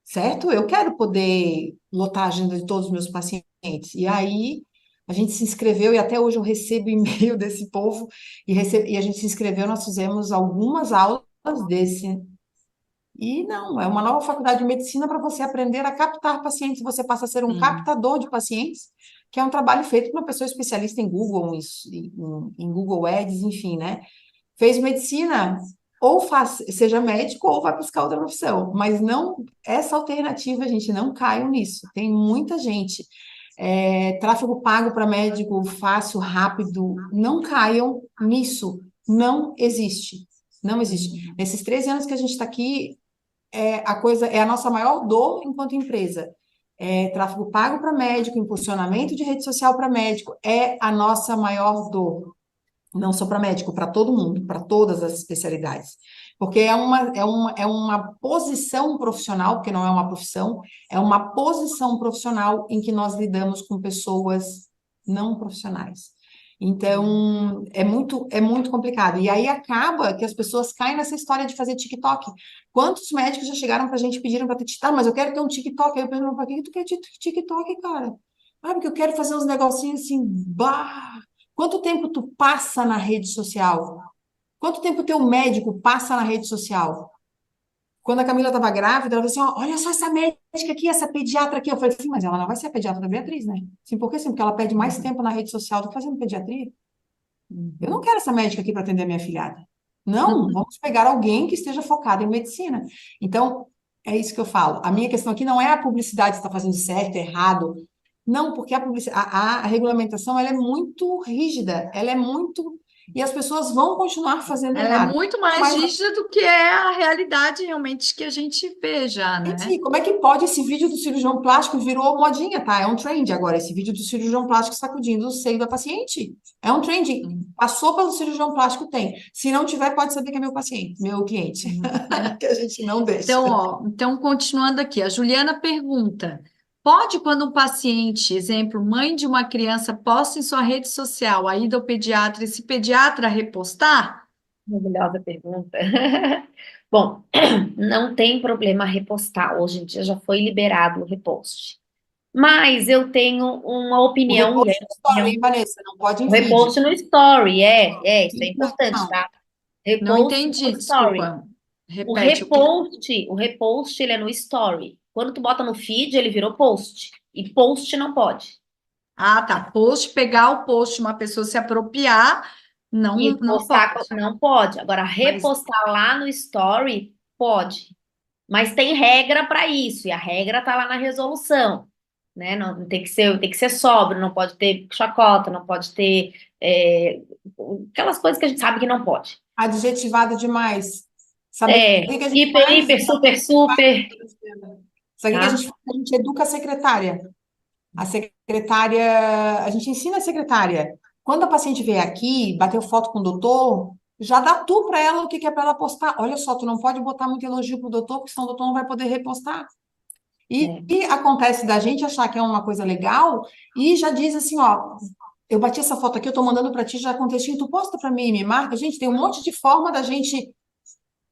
certo? Eu quero poder lotar a agenda de todos os meus pacientes. E aí a gente se inscreveu e até hoje eu recebo e-mail desse povo e a gente se inscreveu, nós fizemos algumas aulas desse. E não, é uma nova faculdade de medicina para você aprender a captar pacientes. Você passa a ser um Sim. captador de pacientes, que é um trabalho feito por uma pessoa especialista em Google, em Google Ads, enfim, né? Fez medicina, ou seja médico, ou vai buscar outra profissão. Mas não, essa alternativa, gente, não caiam nisso. Tem muita gente. Tráfego pago para médico, fácil, rápido, não caiam nisso. Não existe. Não existe. Nesses 13 anos que a gente está aqui, é a nossa maior dor enquanto empresa. Tráfego pago para médico, impulsionamento de rede social para médico, é a nossa maior dor. Não só para médico, para todo mundo, para todas as especialidades. Porque é uma posição profissional, porque não é uma profissão, é uma posição profissional em que nós lidamos com pessoas não profissionais. Então, é muito complicado. E aí acaba que as pessoas caem nessa história de fazer TikTok. Quantos médicos já chegaram para a gente e pediram para ter TikTok? Mas eu quero ter um TikTok. Aí eu pergunto, para que tu quer TikTok, cara? Ah, porque eu quero fazer uns negocinhos assim, bah! Quanto tempo tu passa na rede social? Quanto tempo teu médico passa na rede social? Quando a Camila estava grávida, ela falou assim: ó, olha só essa médica aqui, essa pediatra aqui. Eu falei assim, mas ela não vai ser a pediatra da Beatriz, né? Sim, por quê? Sim, porque ela perde mais tempo na rede social do que fazendo pediatria. Eu não quero essa médica aqui para atender a minha filhada. Não, vamos pegar alguém que esteja focado em medicina. Então, é isso que eu falo. A minha questão aqui não é a publicidade se está fazendo certo, errado. Não, porque a regulamentação ela é muito rígida, ela é muito. E as pessoas vão continuar fazendo Ela é errado. muito mais Mas rígida do que é a realidade realmente que a gente vê já, né? gente, como é que pode esse vídeo do cirurgião plástico virou modinha, tá? É um trend agora, esse vídeo do cirurgião plástico sacudindo o seio da paciente. É um trend. Passou pelo cirurgião plástico, tem. Se não tiver, pode saber que é meu paciente, meu cliente. Que a gente não deixa. Então, continuando aqui, a Juliana pergunta: pode, quando um paciente, exemplo, mãe de uma criança, posta em sua rede social a ida ao pediatra, esse pediatra repostar? Maravilhosa pergunta. Bom, não tem problema repostar. Hoje em dia já foi liberado o repost. Mas eu tenho uma O opinião, e repost aí, no story, hein, Vanessa? Não pode em o feed. repost no story, isso é importante, Não. tá? Não Repost entendi, no story. desculpa. O Repete o quê? repost, o repost, ele é no story. Quando tu bota no feed, ele virou post. E post não pode. Ah, tá. Post, pegar o post, uma pessoa se apropriar, E não postar pode. não pode. Agora, Mas, repostar lá no story, pode. Mas tem regra para isso, e a regra tá lá na resolução, né? Não tem que ser sóbrio, não pode ter chacota, não pode ter aquelas coisas que a gente sabe que não pode. Adjetivado demais. Sabe o que que a gente Hiper, faz? hiper, super, super, Sabe o que a tá? gente faz? A gente educa a secretária. A secretária, a gente ensina a secretária. Quando a paciente vier aqui, bateu foto com o doutor, já dá tu para ela o que que é para ela postar. Olha só, tu não pode botar muito elogio pro doutor, porque senão o doutor não vai poder repostar. E acontece da gente achar que é uma coisa legal e já diz assim, ó, eu bati essa foto aqui, eu tô mandando para ti já com textinho, tu posta para mim, me marca. Gente, tem um monte de forma da gente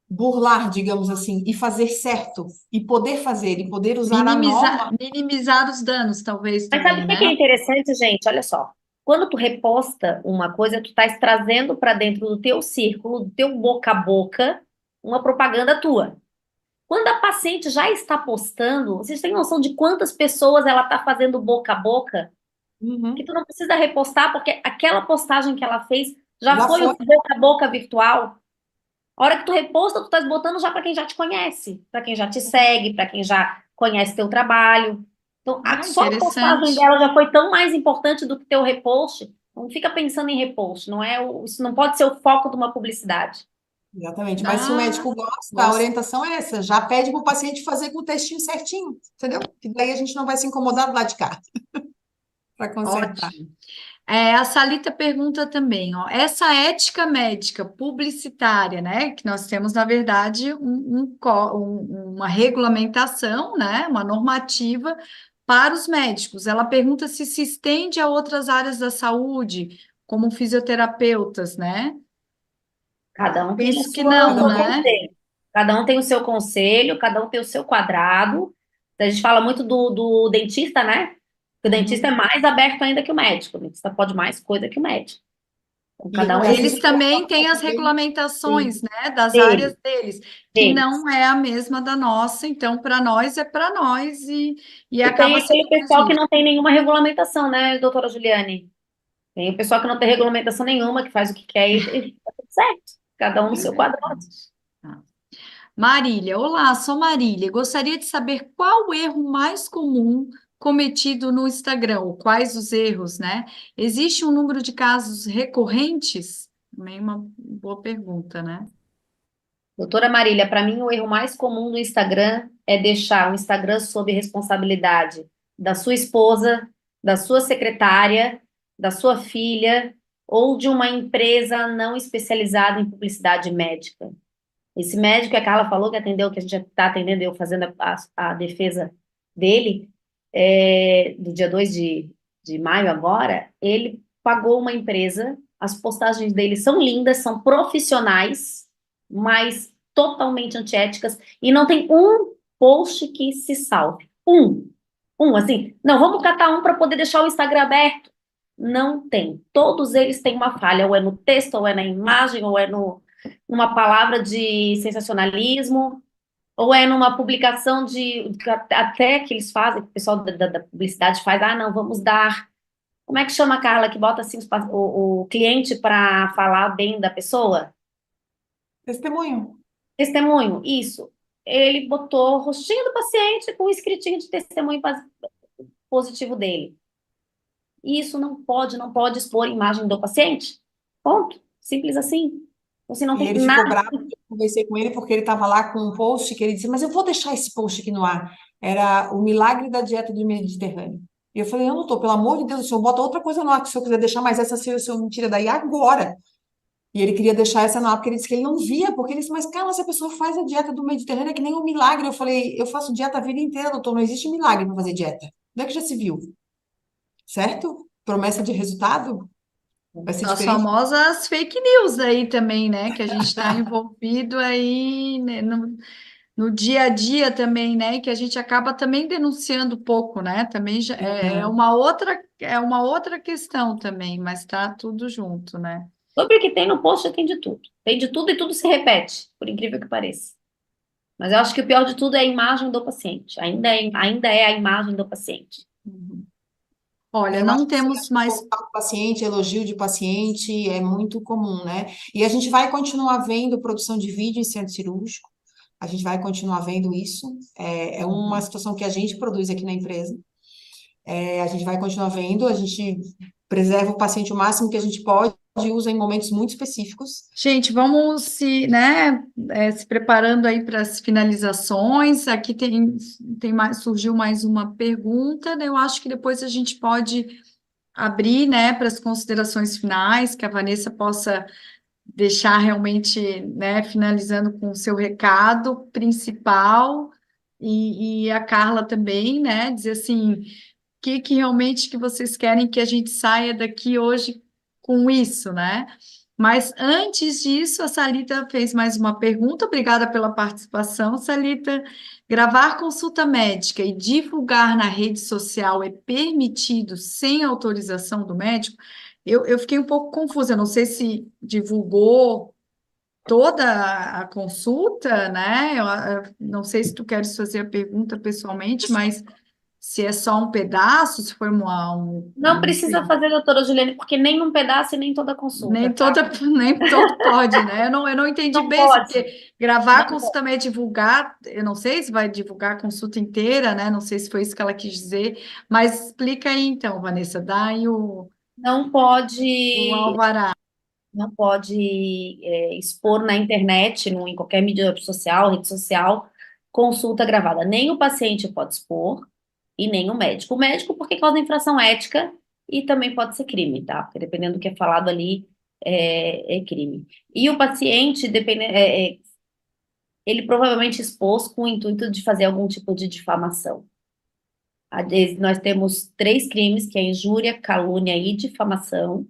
burlar, digamos assim, e fazer certo, e poder fazer, e poder usar a norma. minimizar os danos, talvez, Mas sabe também, o que que é né? interessante, gente? Olha só. Quando tu reposta uma coisa, tu estás trazendo para dentro do teu círculo, do teu boca a boca, uma propaganda tua. Quando a paciente já está postando, vocês têm noção de quantas pessoas ela está fazendo boca a boca? Que Uhum. tu não precisa repostar, porque aquela postagem que ela fez já Já foi o foi. boca a boca virtual. A hora que tu reposta, tu estás botando já para quem já te conhece, para quem já te segue, para quem já conhece teu trabalho. Então, Ah, só a postagem interessante. dela já foi tão mais importante do que teu repost. Não fica pensando em repost, isso não pode ser o foco de uma publicidade. Exatamente. Mas se o Ah, médico gosta, a gosto. orientação é essa. Já pede para o paciente fazer com o textinho certinho, entendeu? Que daí a gente não vai se incomodar do lado de cá para consertar. Ótimo. A Salita pergunta também, ó, essa ética médica publicitária, né, que nós temos, na verdade, uma regulamentação, né, uma normativa para os médicos. Ela pergunta se estende a outras áreas da saúde, como fisioterapeutas, né? Cada um tem a Penso que sua, o não, seu né? conselho. Cada um tem o seu conselho, cada um tem o seu quadrado. A gente fala muito do dentista, né? Que o dentista é Uhum. mais aberto ainda que o médico. O dentista pode mais coisa que o médico. Então, cada um E a tem Eles também fisioterapeuta têm as também regulamentações, tem né, das áreas dele, deles, que dele. não é a mesma da nossa, então para nós é para nós e E tem acaba sendo aquele mais pessoal que justo. não tem nenhuma regulamentação, né, doutora Juliane? Tem o pessoal que não tem regulamentação nenhuma, que faz o que quer e tá tudo certo. Cada um no É seu quadrado. verdade. Tá. Marília, olá, sou Marília. Gostaria de saber qual o erro mais comum cometido no Instagram, ou quais os erros, né? Existe um número de casos recorrentes? Também uma boa pergunta, né? Doutora Marília, para mim o erro mais comum do Instagram é deixar o Instagram sob responsabilidade da sua esposa, da sua secretária, da sua filha ou de uma empresa não especializada em publicidade médica. Esse médico que a Carla falou que atendeu, que a gente está atendendo, eu fazendo a defesa dele, do dia 2 de maio agora, ele pagou uma empresa, as postagens dele são lindas, são profissionais, mas totalmente antiéticas, e não tem um post que se salve. Assim, não, vamos catar um para poder deixar o Instagram aberto. Não tem. Todos eles têm uma falha, ou é no texto, ou é na imagem, ou é numa palavra de sensacionalismo, ou é numa publicação até que eles fazem, que o pessoal da publicidade faz, não, vamos dar. Como é que chama a Carla, que bota assim o cliente para falar bem da pessoa? testemunho. Testemunho, isso. Ele botou o rostinho do paciente com o escritinho de testemunho positivo dele. Isso não pode expor a imagem do paciente. Ponto. Simples assim. Você não E tem ele ficou nada. bravo, eu conversei com ele porque ele estava lá com um post que ele disse, mas eu vou deixar esse post aqui no ar. Era o milagre da dieta do Mediterrâneo. E eu falei, eu não tô, pelo amor de Deus, o senhor bota outra coisa no ar, que o senhor quiser deixar, mas essa se o senhor me tira daí agora. E ele queria deixar essa no ar, porque ele disse que ele não via, porque ele disse, mas Carla, se a pessoa faz a dieta do Mediterrâneo, é que nem um milagre. Eu falei, eu faço dieta a vida inteira, doutor, não existe milagre para fazer dieta. Onde é que já se viu? Certo? Promessa de resultado vai ser As diferente. famosas fake news aí também, né? Que a gente está envolvido aí, né, no dia a dia também, né? E que a gente acaba também denunciando pouco, né? Também já é uma outra questão também, mas está tudo junto, né? Sobre o que tem no post, tem de tudo. Tem de tudo e tudo se repete, por incrível que pareça. Mas eu acho que o pior de tudo é a imagem do paciente. Ainda é a imagem do paciente. Uhum. Olha, Eu acho não que sim, temos mais. contar com o paciente, elogio de paciente é muito comum, né? E a gente vai continuar vendo produção de vídeo em centro cirúrgico, a gente vai continuar vendo isso. É uma Uhum. situação que a gente produz aqui na empresa. A gente vai continuar vendo, a gente preserva o paciente o máximo que a gente pode e usa em momentos muito específicos. Gente, vamos se preparando aí para as finalizações. Aqui surgiu mais uma pergunta, né? Eu acho que depois a gente pode abrir, né, para as considerações finais, que a Vanessa possa deixar realmente, né, finalizando com o seu recado principal, e a Carla também, né, dizer assim, o que realmente que vocês querem que a gente saia daqui hoje com isso, né? Mas antes disso, a Salita fez mais uma pergunta. Obrigada pela participação, Salita. Gravar consulta médica e divulgar na rede social é permitido sem autorização do médico? Eu fiquei um pouco confusa. Eu não sei se divulgou toda a consulta, né? Eu não sei se tu queres fazer a pergunta pessoalmente, mas se é só um pedaço, se foi Não não precisa sei. fazer, doutora Juliane, porque nem um pedaço e nem toda consulta, Nem tá? toda, nem todo pode, né? Eu não entendi Não bem, pode. porque gravar a Não, consulta também é divulgar, eu não sei se vai divulgar a consulta inteira, né? Não sei se foi isso que ela quis dizer, mas explica aí então, Vanessa, dá aí não o pode, alvará. não pode expor na internet, em qualquer mídia social, rede social, consulta gravada. Nem o paciente pode expor e nem o médico. O médico, porque causa infração ética e também pode ser crime, tá? Porque dependendo do que é falado ali, é crime. E o paciente, ele provavelmente expôs com o intuito de fazer algum tipo de difamação. Nós temos 3 crimes, que é injúria, calúnia e difamação.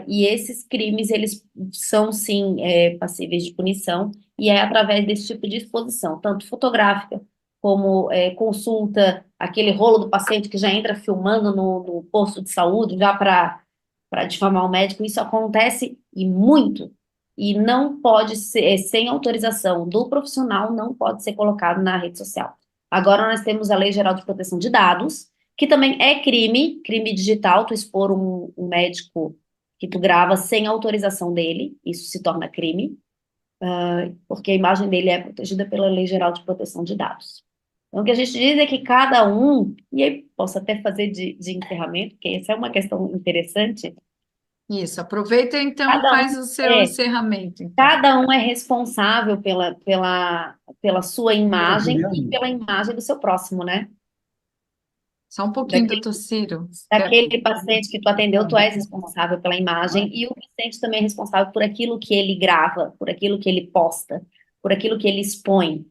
E esses crimes, eles são, sim, passíveis de punição, e é através desse tipo de exposição, tanto fotográfica, como consulta, aquele rolo do paciente que já entra filmando no posto de saúde, já para difamar o médico, isso acontece e muito, e não pode ser, sem autorização do profissional, não pode ser colocado na rede social. Agora nós temos a Lei Geral de Proteção de Dados, que também é crime digital, tu expor um médico que tu grava sem autorização dele, isso se torna crime, porque a imagem dele é protegida pela Lei Geral de Proteção de Dados. Então, o que a gente diz é que cada um, e aí posso até fazer de encerramento, porque essa é uma questão interessante, Isso, aproveita então e cada um faz o seu é, encerramento, então. cada um é responsável pela sua Doutora imagem e Juliane, pela imagem do seu próximo, né? Só um pouquinho, Daquele doutor Ciro. Daquele paciente que tu atendeu, tu és responsável pela imagem e o paciente também é responsável por aquilo que ele grava, por aquilo que ele posta, por aquilo que ele expõe.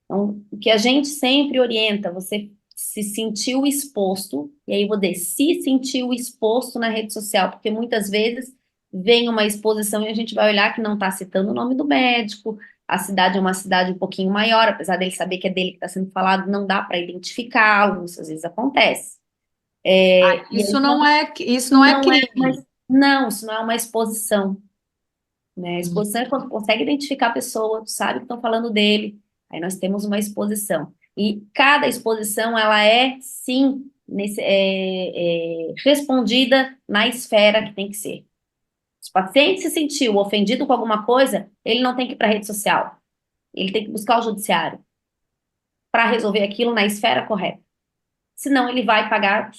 Então, o que a gente sempre orienta, você se sentiu exposto, e aí vou dizer, se sentiu exposto na rede social, porque muitas vezes vem uma exposição e a gente vai olhar que não está citando o nome do médico, a cidade é uma cidade um pouquinho maior, apesar dele saber que é dele que está sendo falado, não dá para identificá-lo, isso às vezes acontece. Ah, E aí isso não é não é uma, crime. não, isso não é uma exposição, né? A Hum. exposição é quando tu consegue identificar a pessoa, tu sabe que estão falando dele, aí nós temos uma exposição. E cada exposição, ela é, sim, respondida na esfera que tem que ser. Se o paciente se sentiu ofendido com alguma coisa, ele não tem que ir para a rede social, ele tem que buscar o judiciário para resolver aquilo na esfera correta. Senão ele vai pagar,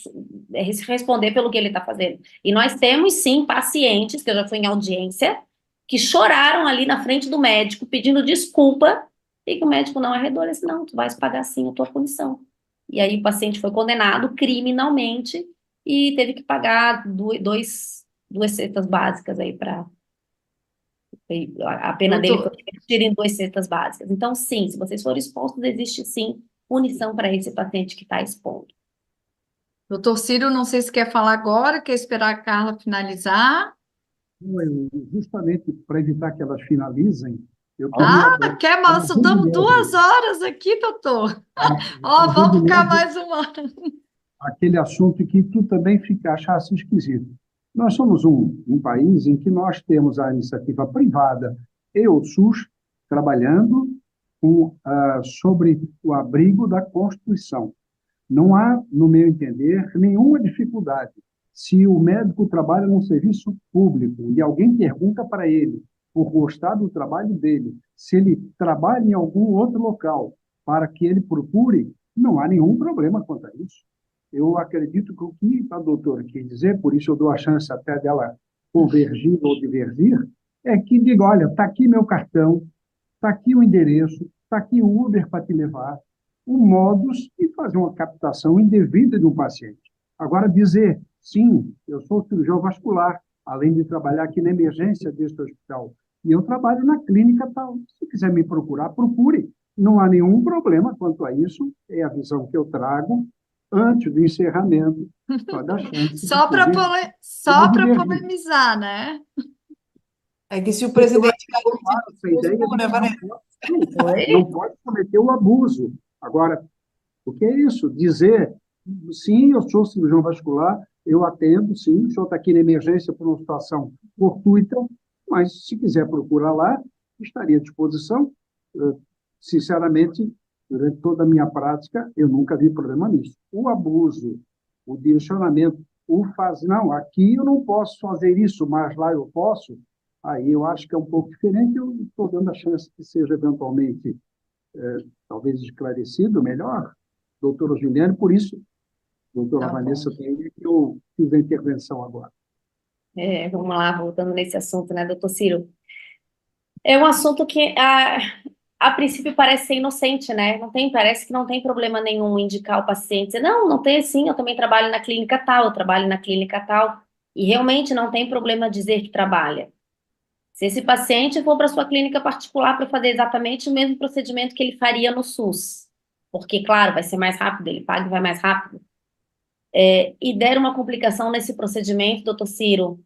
responder pelo que ele está fazendo. E nós temos, sim, pacientes, que eu já fui em audiência, que choraram ali na frente do médico, pedindo desculpa, e que o médico não arredou, ele disse, não, tu vais pagar sim a tua punição. E aí o paciente foi condenado criminalmente e teve que pagar duas cestas básicas aí para... A pena dele foi Doutor, dividida em duas cestas básicas. Então, sim, se vocês forem expostos, existe sim punição para esse paciente que está expondo. doutor Ciro, não sei se quer falar agora, quer esperar a Carla finalizar. justamente para evitar que elas finalizem, eu queria, Ah, quer, como mas a só estamos Juliane, 2 horas aqui, doutor. a Ó, vamos ficar Juliane, mais 1 hora. aquele assunto que tu também achasse esquisito. Nós somos um país em que nós temos a iniciativa privada e o SUS trabalhando sobre o abrigo da Constituição. Não há, no meu entender, nenhuma dificuldade. Se o médico trabalha num serviço público e alguém pergunta para ele, por gostar do trabalho dele, se ele trabalha em algum outro local para que ele procure, não há nenhum problema quanto a isso. Eu acredito que o que a doutora quis dizer, por isso eu dou a chance até dela convergir ou divergir, é que diga, olha, está aqui meu cartão, está aqui o endereço, está aqui o Uber para te levar, o modus e fazer uma captação indevida de um paciente. Agora, dizer, sim, eu sou cirurgião vascular, além de trabalhar aqui na emergência deste hospital, e eu trabalho na clínica tal. Se quiser me procurar, procure. Não há nenhum problema quanto a isso, é a visão que eu trago antes do encerramento, para dar chance de Só para poder só para divergir. polemizar, né? É que se o Porque eu presidente acho formada essa ideia de né, que Vanessa? Oi? não pode cometer o abuso. Agora, o que é isso? Dizer, sim, eu sou cirurgião vascular, eu atendo, sim, o senhor está aqui na emergência por uma situação fortuita, mas se quiser procurar lá, estaria à disposição. Sinceramente, durante toda a minha prática, eu nunca vi problema nisso. O abuso, o direcionamento, o fazer, não, aqui eu não posso fazer isso, mas lá eu posso, aí eu acho que é um pouco diferente, eu estou dando a chance que seja eventualmente, talvez esclarecido melhor, doutora Juliane, por isso, doutora Tá bom. Vanessa, tem que eu fiz a intervenção agora. Vamos lá, voltando nesse assunto, né, doutor Ciro? É um assunto que, a princípio, parece ser inocente, né? Parece que não tem problema nenhum indicar o paciente. Dizer, não, não tem sim, eu também trabalho na clínica tal, eu trabalho na clínica tal. E realmente não tem problema dizer que trabalha. Se esse paciente for para sua clínica particular para fazer exatamente o mesmo procedimento que ele faria no SUS, porque, claro, vai ser mais rápido, ele paga e vai mais rápido, e der uma complicação nesse procedimento, doutor Ciro,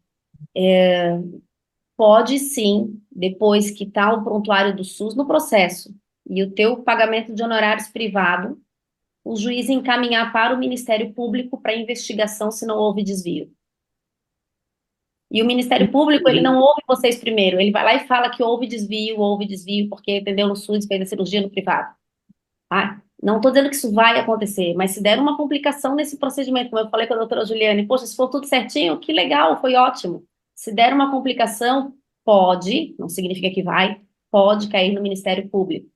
Pode sim, depois que está o prontuário do SUS no processo e o teu pagamento de honorários privado, o juiz encaminhar para o Ministério Público para investigação se não houve desvio. E o Ministério Público, ele não ouve vocês primeiro, ele vai lá e fala que houve desvio, porque atendeu no SUS, fez a cirurgia no privado. Ah, não estou dizendo que isso vai acontecer, mas se der uma complicação nesse procedimento, como eu falei com a doutora Juliane, poxa, se for tudo certinho, que legal, foi ótimo. Se der uma complicação, pode, não significa que vai, pode cair no Ministério Público.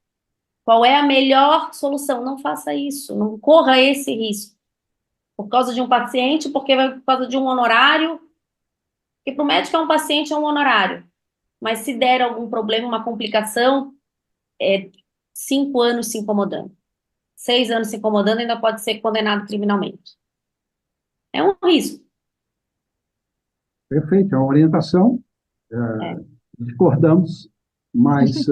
Qual é a melhor solução? Não faça isso, não corra esse risco. Por causa de um paciente, porque vai por causa de um honorário, porque para o médico é um paciente, é um honorário. Mas se der algum problema, uma complicação, 5 anos se incomodando. 6 anos se incomodando, ainda pode ser condenado criminalmente. É um risco. Perfeito, é uma orientação, É. discordamos, mas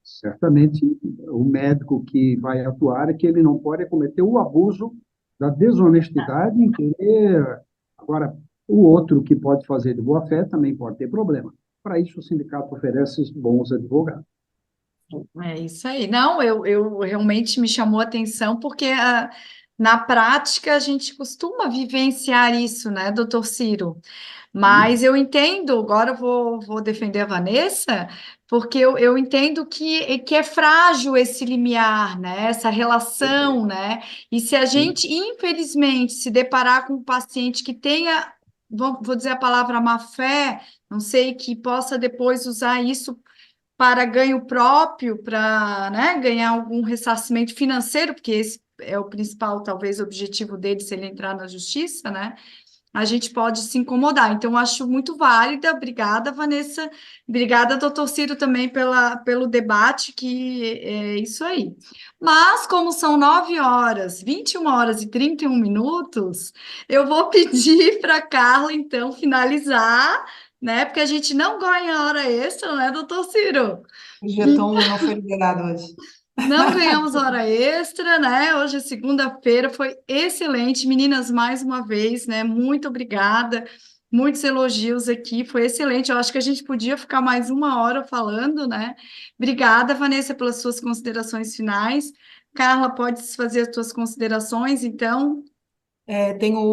certamente o médico que vai atuar é que ele não pode cometer o abuso da desonestidade em querer. Agora, o outro que pode fazer de boa fé também pode ter problema. Para isso, o sindicato oferece bons advogados. É isso aí. Não, eu realmente me chamou a atenção porque na prática a gente costuma vivenciar isso, né, doutor Ciro? Mas eu entendo, agora eu vou defender a Vanessa, porque eu entendo que é frágil esse limiar, né? Essa relação, né? E se a gente, infelizmente, se deparar com um paciente que tenha, vou dizer a palavra má fé, não sei, que possa depois usar isso para ganho próprio, para, né, ganhar algum ressarcimento financeiro, porque esse é o principal, talvez, objetivo dele, se ele entrar na justiça, né? A gente pode se incomodar. Então, eu acho muito válida. Obrigada, Vanessa. Obrigada, doutor Ciro, também pelo debate, que é isso aí. Mas, como são 9 horas, 21 horas e 31 minutos, eu vou pedir para a Carla, então, finalizar, né? Porque a gente não ganha hora extra, né, doutor Ciro? O jeton não foi liberado hoje. Não ganhamos hora extra, né? Hoje é segunda-feira, foi excelente. Meninas, mais uma vez, né? Muito obrigada. Muitos elogios aqui, foi excelente. Eu acho que a gente podia ficar mais 1 hora falando, né? Obrigada, Vanessa, pelas suas considerações finais. Carla, pode fazer as suas considerações, então.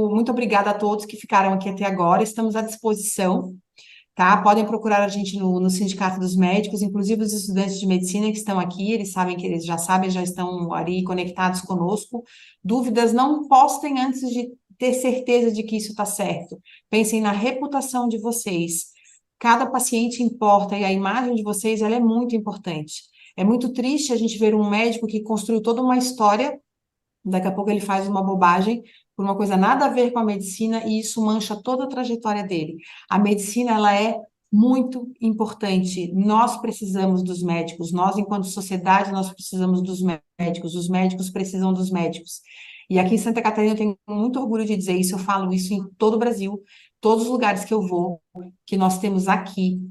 Muito obrigada a todos que ficaram aqui até agora. Estamos à disposição, tá? Podem procurar a gente no Sindicato dos Médicos, inclusive os estudantes de medicina que estão aqui, eles sabem que eles já sabem, já estão ali conectados conosco. Dúvidas, não postem antes de ter certeza de que isso está certo. Pensem na reputação de vocês. Cada paciente importa e a imagem de vocês, ela é muito importante. É muito triste a gente ver um médico que construiu toda uma história, daqui a pouco ele faz uma bobagem por uma coisa nada a ver com a medicina e isso mancha toda a trajetória dele. A medicina, ela é muito importante. Nós precisamos dos médicos. Nós, enquanto sociedade, nós precisamos dos médicos. Os médicos precisam dos médicos. E aqui em Santa Catarina eu tenho muito orgulho de dizer isso. Eu falo isso em todo o Brasil, todos os lugares que eu vou, que nós temos aqui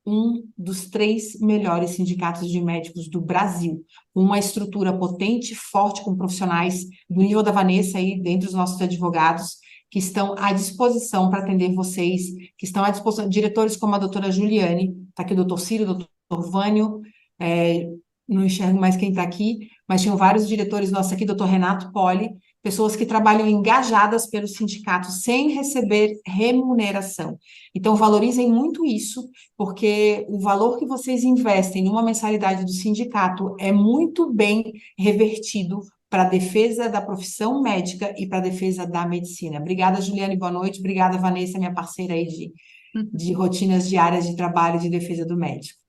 um dos 3 melhores sindicatos de médicos do Brasil, uma estrutura potente, forte, com profissionais do nível da Vanessa aí, dentre os nossos advogados, que estão à disposição para atender vocês, que estão à disposição, diretores como a doutora Juliane, está aqui o doutor Ciro, o doutor Vânio, não enxergo mais quem está aqui, mas tinham vários diretores nossos aqui, doutor Renato Poli, pessoas que trabalham engajadas pelo sindicato sem receber remuneração. Então, valorizem muito isso, porque o valor que vocês investem numa mensalidade do sindicato é muito bem revertido para a defesa da profissão médica e para a defesa da medicina. Obrigada, Juliane, boa noite. Obrigada, Vanessa, minha parceira aí de rotinas diárias de trabalho de defesa do médico.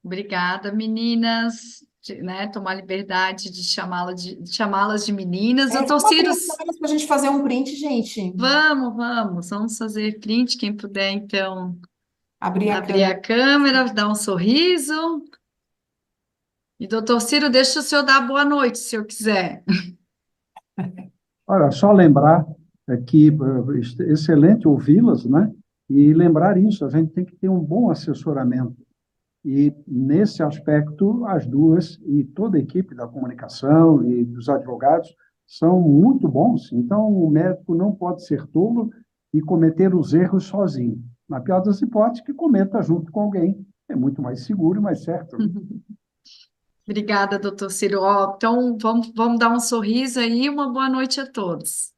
Obrigada, meninas. Né, tomar liberdade de chamá-las de meninas. Doutor Ciro, para a gente fazer um print, gente. Vamos fazer print, quem puder, então, abrir a câmera, dar um sorriso. E, doutor Ciro, deixa o senhor dar boa noite, se eu quiser. Olha, só lembrar que excelente ouvi-las, né? E lembrar isso, a gente tem que ter um bom assessoramento. E, nesse aspecto, as duas e toda a equipe da comunicação e dos advogados são muito bons. Então, o médico não pode ser tolo e cometer os erros sozinho. Na pior das hipóteses, que cometa junto com alguém. É muito mais seguro e mais certo. Obrigada, doutor Ciro. Ó, então, vamos dar um sorriso aí e uma boa noite a todos.